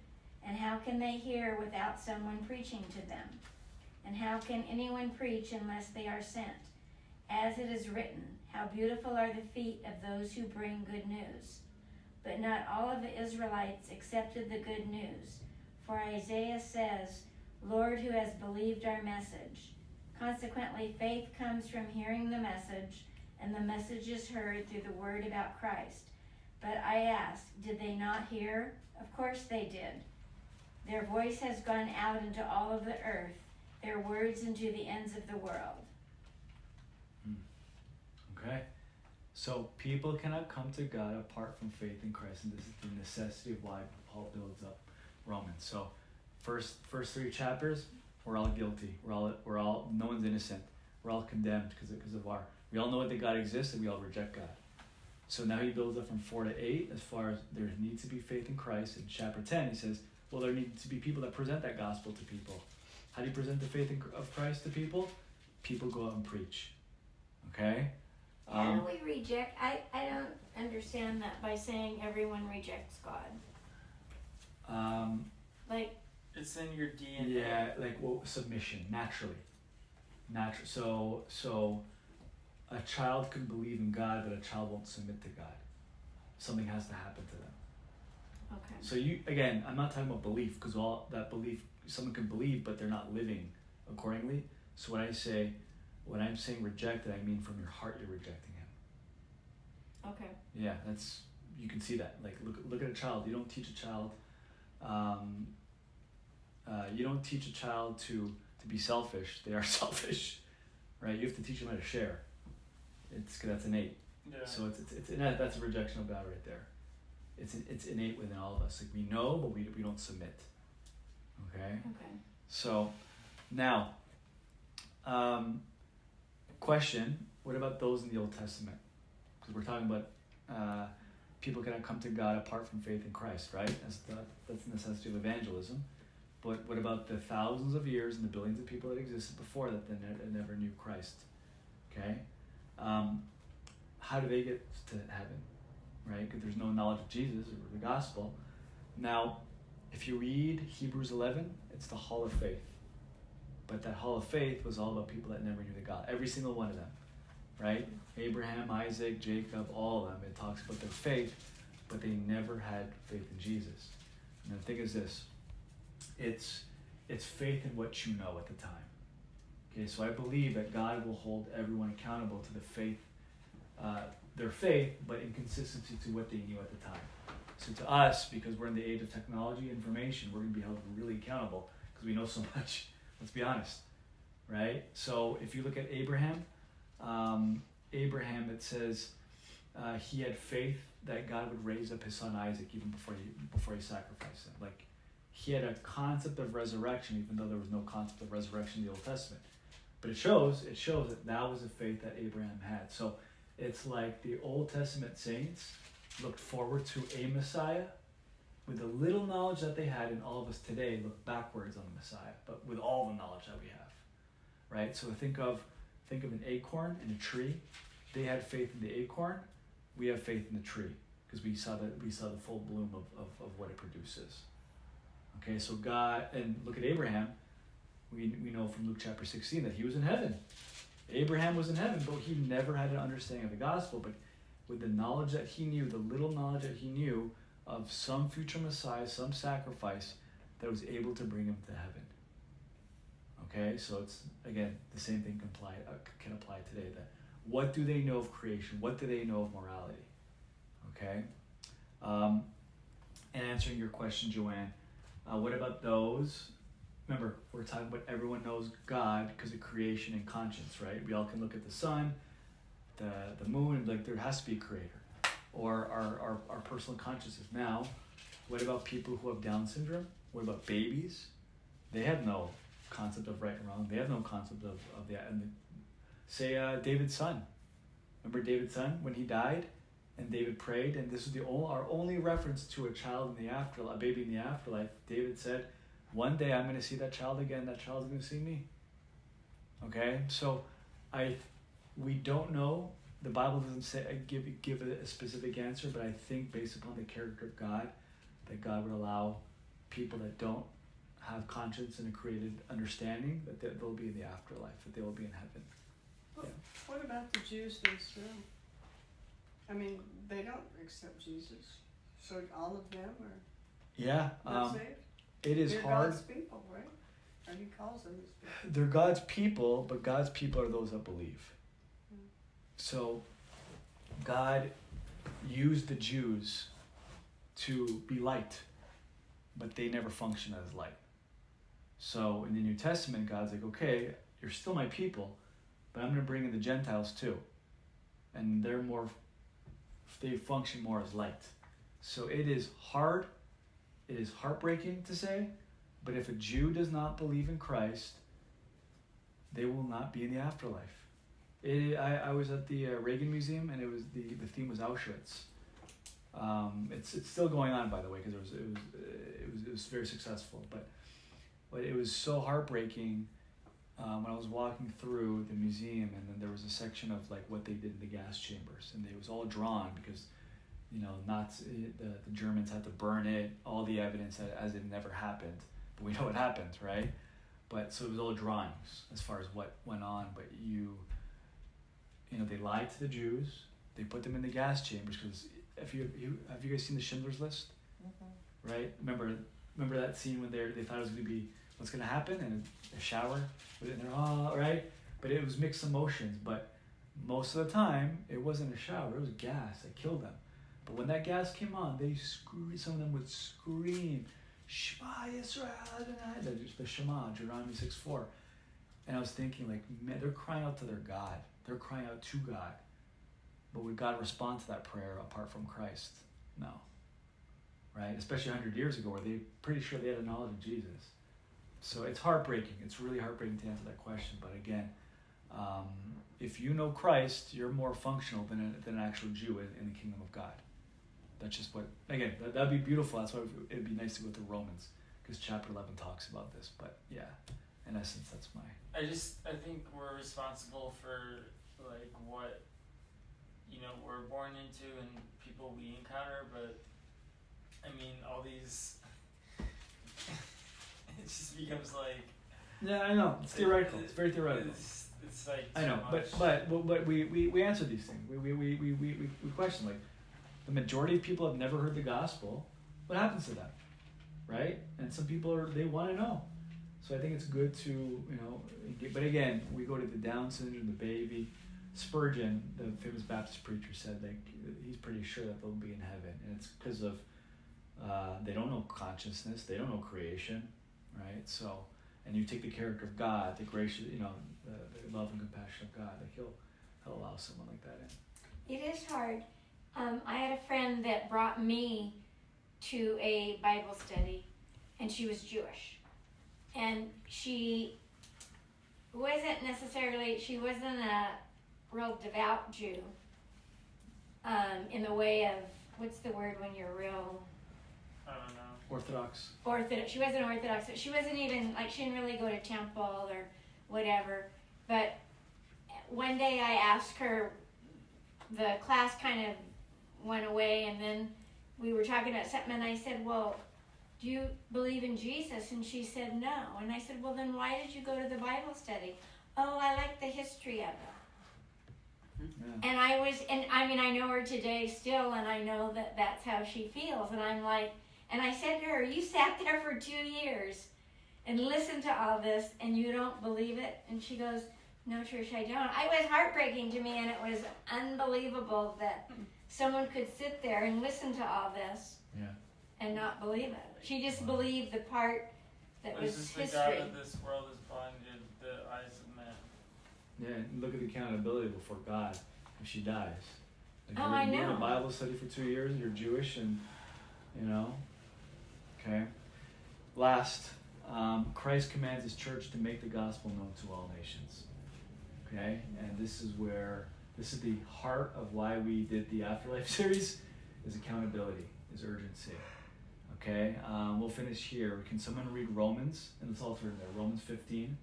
And how can they hear without someone preaching to them? And how can anyone preach unless they are sent? As it is written, how beautiful are the feet of those who bring good news. But not all of the Israelites accepted the good news. For Isaiah says, Lord, who has believed our message? Consequently, faith comes from hearing the message, and the message is heard through the word about Christ. But I ask, did they not hear? Of course they did. Their voice has gone out into all of the earth, their words into the ends of the world. Okay. So people cannot come to God apart from faith in Christ, and this is the necessity of why Paul builds up Romans. So first 3 chapters, we're all guilty. We're all no one's innocent. We're all condemned because of our. We all know that God exists, and we all reject God. So now he builds up from 4 to 8 as far as there needs to be faith in Christ. In chapter 10, he says, well, there need to be people that present that gospel to people. How do you present the faith of Christ to people? People go out and preach. Okay? How do we reject? I don't understand that by saying everyone rejects God. Like, It's in your DNA. Yeah, like submission, naturally. So a child can believe in God, but a child won't submit to God. Something has to happen to them. okay. So again, I'm not talking about belief, because all that belief, someone can believe, but they're not living accordingly. So when I'm saying rejected, I mean from your heart you're rejecting him. Okay. Yeah, you can see that. Like look at a child. You don't teach a child. You don't teach a child to be selfish. They are selfish, right? You have to teach them how to share. That's innate. Yeah. So that's a rejection of God right there. It's innate within all of us. Like we know, but we don't submit. Okay. Okay. So now, question: what about those in the Old Testament? Because we're talking about people cannot come to God apart from faith in Christ, right? That's the necessity of evangelism. But what about the thousands of years and the billions of people that existed before that never knew Christ? Okay? How do they get to heaven? Right? Because there's no knowledge of Jesus or the gospel. Now, if you read Hebrews 11, it's the Hall of Faith. But that Hall of Faith was all about people that never knew the God. Every single one of them. Right? Abraham, Isaac, Jacob, all of them. It talks about their faith, but they never had faith in Jesus. And the thing is this. It's faith in what you know at the time. Okay, so I believe that God will hold everyone accountable to the faith, their faith, but in consistency to what they knew at the time. So to us, because we're in the age of technology, information, we're going to be held really accountable because we know so much. Let's be honest, right? So if you look at Abraham, it says he had faith that God would raise up his son Isaac even before he sacrificed him. Like, he had a concept of resurrection, even though there was no concept of resurrection in the Old Testament. But it shows that was a faith that Abraham had. So it's like the Old Testament saints looked forward to a Messiah with the little knowledge that they had, and all of us today look backwards on the Messiah, but with all the knowledge that we have, right? So think of an acorn and a tree. They had faith in the acorn. We have faith in the tree because we saw the full bloom of what it produces. Okay, so God, and look at Abraham. We know from Luke chapter 16 that he was in heaven. Abraham was in heaven, but he never had an understanding of the gospel. But with the knowledge that he knew, the little knowledge that he knew of some future Messiah, some sacrifice that was able to bring him to heaven. Okay, so it's, again, the same thing can apply today. That what do they know of creation? What do they know of morality? Okay, and answering your question, Joanne, what about those? Remember, we're talking about everyone knows God because of creation and conscience, right? We all can look at the sun, the moon, and be like, there has to be a creator. Or our personal consciousness. Now, what about people who have Down syndrome? What about babies? They have no concept of right and wrong. They have no concept of that. And say David's son. Remember David's son when he died? And David prayed, and this is our only reference to a child in the afterlife, a baby in the afterlife. David said, one day I'm going to see that child again. That child's going to see me. Okay, so we don't know. The Bible doesn't say give a specific answer, but I think based upon the character of God, that God would allow people that don't have conscience and a created understanding that they'll be in the afterlife, that they will be in heaven. Well, what about the Jews themselves? I mean, they don't accept Jesus, so all of them are not saved? It is They're hard. God's people, right? And he calls them his people. They're God's people, but God's people are those that believe. So God used the Jews to be light, but they never functioned as light. So in the New Testament, God's like, okay, you're still my people, but I'm going to bring in the Gentiles too. And they function more as light. So it is hard, it is heartbreaking to say, but if a Jew does not believe in Christ, they will not be in the afterlife. I was at the Reagan Museum, and it was the theme was Auschwitz. It's still going on, by the way, because it was very successful. But it was so heartbreaking when I was walking through the museum, and then there was a section of like what they did in the gas chambers, and it was all drawn because the Germans had to burn it, all the evidence as it never happened. But we know what happened, right? But so it was all drawings as far as what went on. But they lied to the Jews. They put them in the gas chambers because have you guys seen the Schindler's List? Mm-hmm. Right? Remember that scene when they thought it was going to be what's going to happen, and a shower, and they're right? But it was mixed emotions. But most of the time, it wasn't a shower. It was gas that killed them. But when that gas came on, some of them would scream, Shema Yisrael Adonai, the Shema, Deuteronomy 6:4. And I was thinking, like, man, they're crying out to their God. They're crying out to God. But would God respond to that prayer apart from Christ? No. Right? Especially 100 years ago, where they're pretty sure they had a knowledge of Jesus. So it's heartbreaking. It's really heartbreaking to answer that question. But again, if you know Christ, you're more functional than an actual Jew in the kingdom of God. That's just what, again, that'd be beautiful. That's why it'd be nice to go to Romans, because chapter 11 talks about this. But yeah, in essence, that's my. I think we're responsible for like what we're born into and people we encounter, but I mean all these it just becomes like Yeah, I know. It's theoretical. It's very theoretical. It's like I know, much. but we answer these things. We question, like, the majority of people have never heard the gospel. What happens to them, right? And some people they want to know. So I think it's good to but again, we go to the Down syndrome, the baby. Spurgeon, the famous Baptist preacher, said that he's pretty sure that they'll be in heaven, and it's because of they don't know consciousness, they don't know creation, right? So, and you take the character of God, the gracious, the love and compassion of God, that he'll allow someone like that in. It is hard. I had a friend that brought me to a Bible study, and she was Jewish, and she wasn't a real devout Jew, in the way of, what's the word when you're real? I don't know. Orthodox. She wasn't Orthodox, but she wasn't even, she didn't really go to temple or whatever. But one day I asked her, the class kind of went away, and then we were talking about something, and I said, well, do you believe in Jesus? And she said, no. And I said, well, then why did you go to the Bible study? Oh, I like the history of it. Yeah. And I know her today still, and I know that that's how she feels. And I'm like, and I said to her, you sat there for 2 years and listened to all this, and you don't believe it? And she goes, no, Trish, I don't. It was heartbreaking to me, and it was unbelievable that someone could sit there and listen to all this and not believe it. She just believed the part that was just history. The God of this world has blinded the eyes of man. Yeah, and look at the accountability before God if she dies. Like I you're in know. a Bible study for 2 years, and you're Jewish, and Okay. Last, Christ commands his church to make the gospel known to all nations. Okay, and this is the heart of why we did the Afterlife series, is accountability, is urgency. Okay, we'll finish here. Can someone read Romans? And let's all turn there. Romans 15,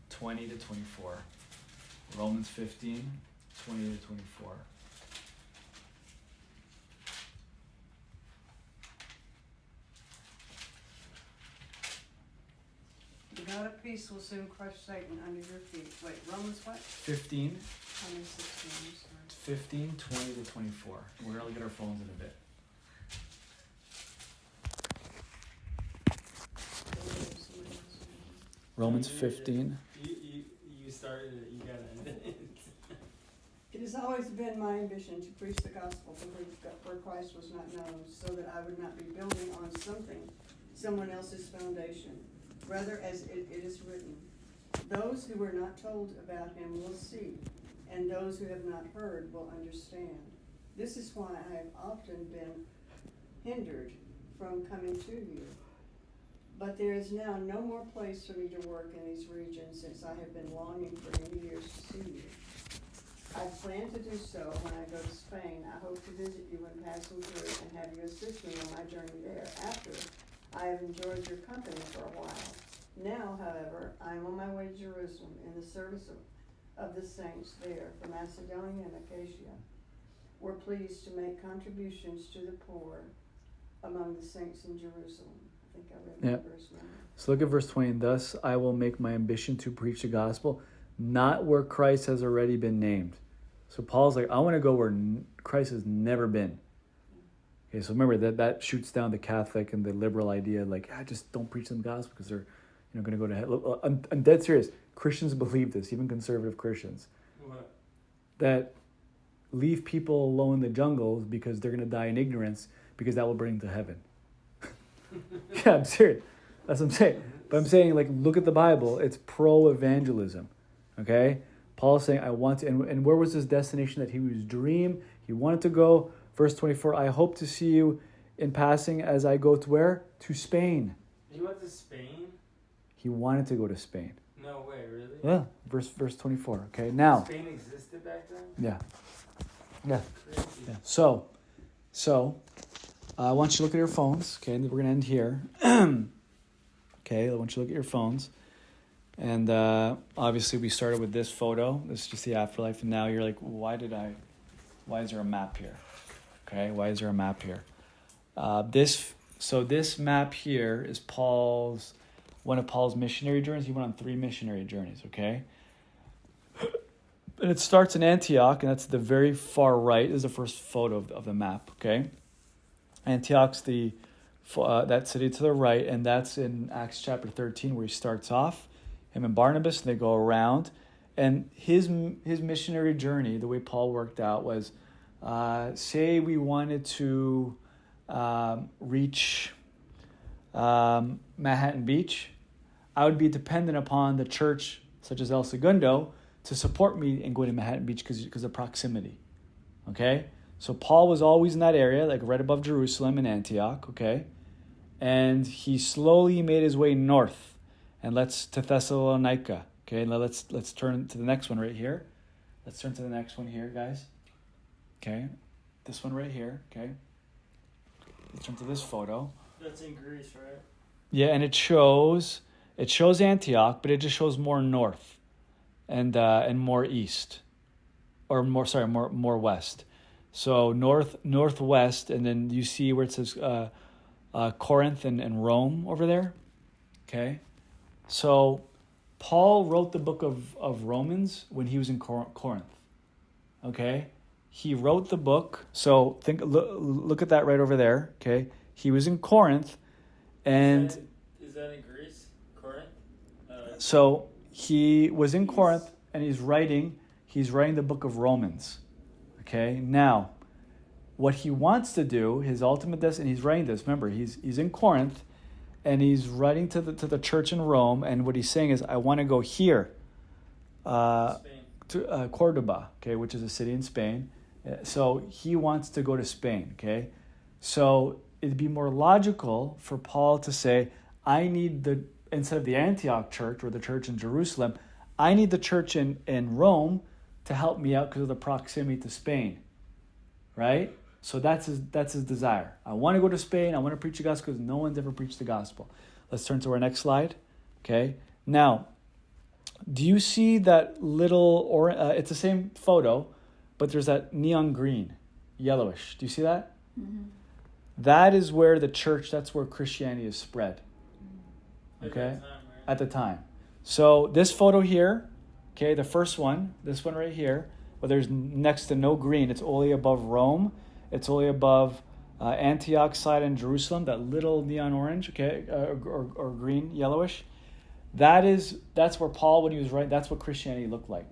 20 to 24. Romans 15, 20 to 24. The God of peace will soon crush Satan under your feet. Wait, Romans what? 15, Romans 16, I'm sorry. 15, 20 to 24. We're going to look at our phones in a bit. Romans 15. You started it, you gotta end it. It has always been my ambition to preach the gospel where Christ was not known, so that I would not be building on someone else's foundation. Rather, as it is written, those who were not told about him will see, and those who have not heard will understand. This is why I have often been hindered from coming to you. But there is now no more place for me to work in these regions, since I have been longing for many years to see you. I plan to do so when I go to Spain. I hope to visit you when passing through and have you assist me on my journey there after I have enjoyed your company for a while. Now, however, I am on my way to Jerusalem in the service of the saints there from Macedonia and Achaia. We're pleased to make contributions to the poor among the saints in Jerusalem. I think I read that verse now. So look at verse 20. And thus I will make my ambition to preach the gospel, not where Christ has already been named. So Paul's like, I want to go where Christ has never been. Okay, so remember that shoots down the Catholic and the liberal idea, like, just don't preach them the gospel because they're going to go to hell. I'm dead serious. Christians believe this, even conservative Christians. What? That leave people alone in the jungles because they're going to die in ignorance, because that will bring them to heaven. Yeah, I'm serious. That's what I'm saying. But I'm saying, like, look at the Bible. It's pro-evangelism. Okay? Paul's saying, I want to, and where was his destination that he was dream? He wanted to go. Verse 24, I hope to see you in passing as I go to where? To Spain. He went to Spain? He wanted to go to Spain. No way, really? Yeah, verse 24. Okay, now. Spain existed back then? Yeah. Yeah. Crazy. Yeah. So, I want you to look at your phones, okay, and we're going to end here. Okay, I want you to look at your phones. And obviously we started with this photo. This is just the afterlife. And now you're like, why is there a map here? Okay, why is there a map here? This map here is one of Paul's missionary journeys. He went on 3 missionary journeys, okay? And it starts in Antioch, and that's the very far right. This is the first photo of the map, okay? Antioch's that city to the right, and that's in Acts chapter 13 where he starts off. Him and Barnabas, and they go around. And his missionary journey, the way Paul worked out was, say we wanted to reach Manhattan Beach, I would be dependent upon the church, such as El Segundo, to support me in going to Manhattan Beach because of proximity. Okay? So Paul was always in that area, like right above Jerusalem in Antioch, okay? And he slowly made his way north, and to Thessalonica. Okay, now let's turn to the next one right here. Let's turn to the next one here, guys. Okay, this one right here, okay? Let's turn to this photo. That's in Greece, right? Yeah, and it shows Antioch, but it just shows more north and more east. Or more west. So northwest, and then you see where it says Corinth and Rome over there. Okay? So Paul wrote the book of Romans when he was in Corinth. Okay? He wrote the book. So look at that right over there. Okay? He was in Corinth, and is that in Greece? Corinth? So he was in Corinth, and he's writing the book of Romans. Okay? Now, what he wants to do, his ultimate destiny, and he's writing this. Remember, he's in Corinth, and he's writing to the church in Rome, and what he's saying is, I want to go here, to Cordoba, okay, which is a city in Spain. So he wants to go to Spain, okay? So it'd be more logical for Paul to say, I need instead of the Antioch church or the church in Jerusalem, I need the church in Rome to help me out because of the proximity to Spain, right? So that's his desire. I want to go to Spain. I want to preach the gospel because no one's ever preached the gospel. Let's turn to our next slide. Okay. Now, do you see that little, it's the same photo, but there's that neon green, yellowish. Do you see that? Mm-hmm. That is where that's where Christianity is spread. Okay? At that time, right? At the time. So this photo here, okay, the first one, this one right here, where there's next to no green, it's only above Rome. It's only above Antioch side and Jerusalem, that little neon orange, okay, or green, yellowish. That's where Paul, when he was writing, that's what Christianity looked like.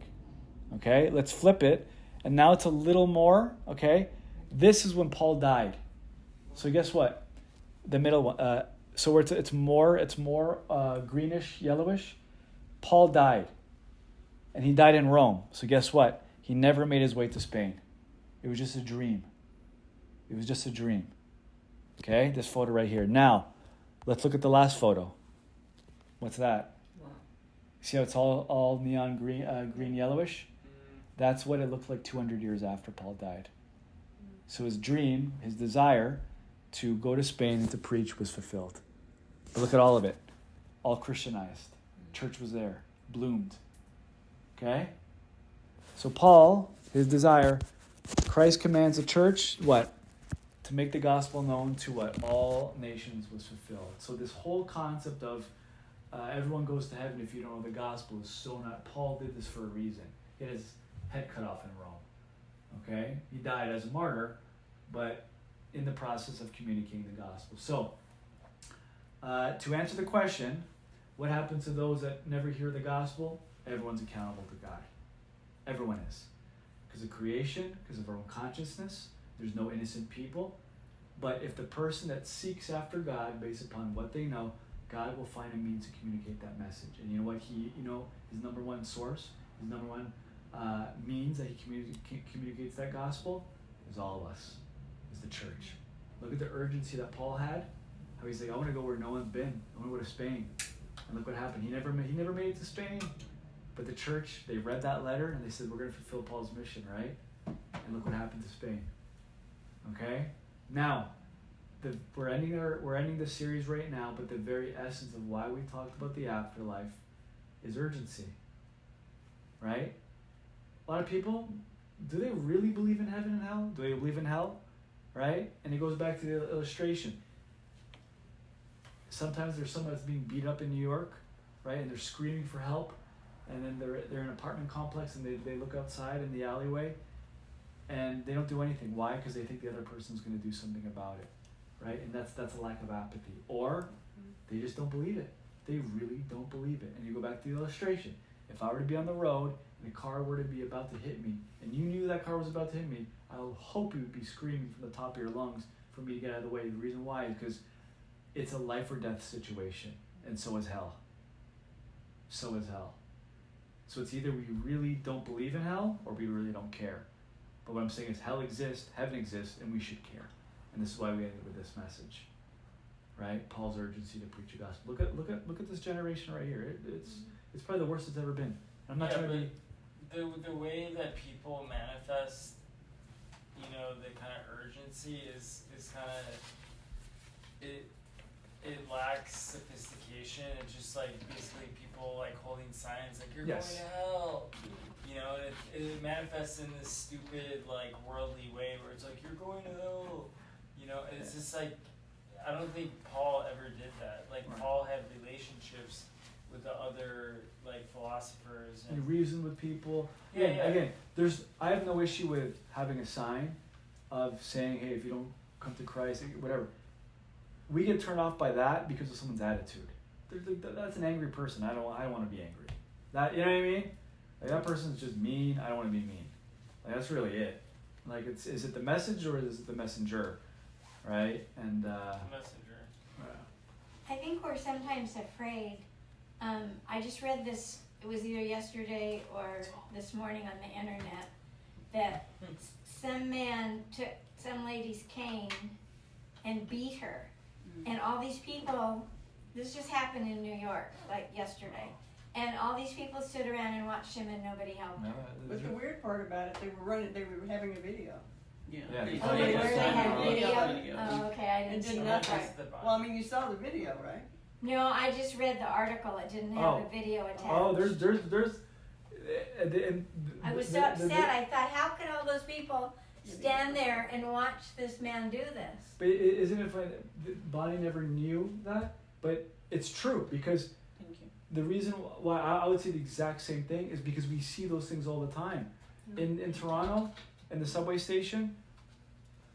Okay, let's flip it. And now it's a little more, okay? This is when Paul died. So guess what? The middle one. So where it's more greenish, yellowish. Paul died. And he died in Rome. So guess what? He never made his way to Spain. It was just a dream. It was just a dream. Okay, this photo right here. Now, let's look at the last photo. What's that? Wow. See how it's all neon green yellowish? That's what it looked like 200 years after Paul died. So his dream, his desire to go to Spain and to preach was fulfilled. But look at all of it. All Christianized. Church was there. Bloomed. Okay? So Paul, his desire, Christ commands the church, what? To make the gospel known to what? All nations was fulfilled. So this whole concept of everyone goes to heaven if you don't know the gospel is so not. Paul did this for a reason. He had his head cut off in Rome. Okay? He died as a martyr, but in the process of communicating the gospel. So, to answer the question, what happens to those that never hear the gospel? Everyone's accountable to God. Everyone is. Because of creation, because of our own consciousness, there's no innocent people. But if the person that seeks after God based upon what they know, God will find a means to communicate that message. And you know what his number one source, his number one means that he communicates that gospel is all of us, is the church. Look at the urgency that Paul had. How he's like, I want to go where no one's been. I want to go to Spain. And look what happened. He never made it to Spain. But the church, they read that letter and they said, we're going to fulfill Paul's mission, right? And look what happened to Spain. Okay? Now, we're ending the series right now, but the very essence of why we talked about the afterlife is urgency. Right? A lot of people, do they really believe in heaven and hell? Do they believe in hell? Right? And it goes back to the illustration. Sometimes there's someone that's being beat up in New York, right? And they're screaming for help. And then they're in an apartment complex and they look outside in the alleyway and they don't do anything. Why? Because they think the other person's going to do something about it, right? And that's a lack of apathy. Or they just don't believe it. They really don't believe it. And you go back to the illustration. If I were to be on the road and a car were to be about to hit me and you knew that car was about to hit me, I'll hope you would be screaming from the top of your lungs for me to get out of the way. The reason why is because it's a life or death situation, and so is hell. So is hell. So it's either we really don't believe in hell or we really don't care. But what I'm saying is hell exists, heaven exists, and we should care. And this is why we ended with this message. Right? Paul's urgency to preach the gospel. Look at this generation right here. It's probably the worst it's ever been. I'm not trying to be the way that people manifest, the kind of urgency is kind of it lacks sophistication. It's just like basically people like holding signs like you're Yes. going to hell. And it manifests in this stupid like worldly way where it's like you're going to hell. And it's just like I don't think Paul ever did that. Like Right. Paul had relationships with the other like philosophers you reason with people. Yeah. Again, I have no issue with having a sign of saying, hey, if you don't come to Christ, whatever. We get turned off by that because of someone's attitude. That's an angry person. I don't want to be angry. That, you know what I mean? Like that person's just mean. I don't want to be mean. Like that's really it. Like is it the message or is it the messenger, right? And messenger. I think we're sometimes afraid. I just read this, it was either yesterday or this morning on the internet, that some man took some lady's cane and beat her. And all these people, this just happened in New York, like yesterday. And all these people stood around and watched him and nobody helped him. But the weird part about it, they were having a video. Yeah. Yeah. They- Oh, they Yeah. were, they had Yeah. video? Oh, okay, I didn't And see did that nothing. part. Well, I mean, you saw the video, right? No, I just read the article, it didn't have Oh. a video attached. oh, there's. I was so upset, I thought, how can all those people stand there and watch this man do this? But isn't it funny? Bonnie never knew that, but it's true because Thank you. the reason why I would say the exact same thing is because we see those things all the time. In Toronto, in the subway station,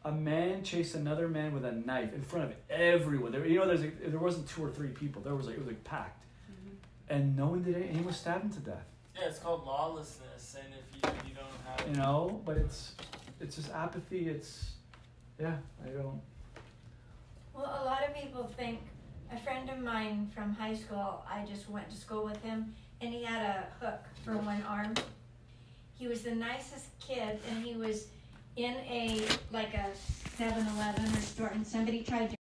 a man chased another man with a knife in front of everyone. There wasn't 2 or 3 people. It was packed, and no one did it. And he was stabbed him to death. Yeah, it's called lawlessness, and if you don't have But it's just apathy. I don't. Well, a lot of people think, a friend of mine from high school, I just went to school with him, and he had a hook for one arm. He was the nicest kid, and he was in a 7-Eleven or store, and somebody tried to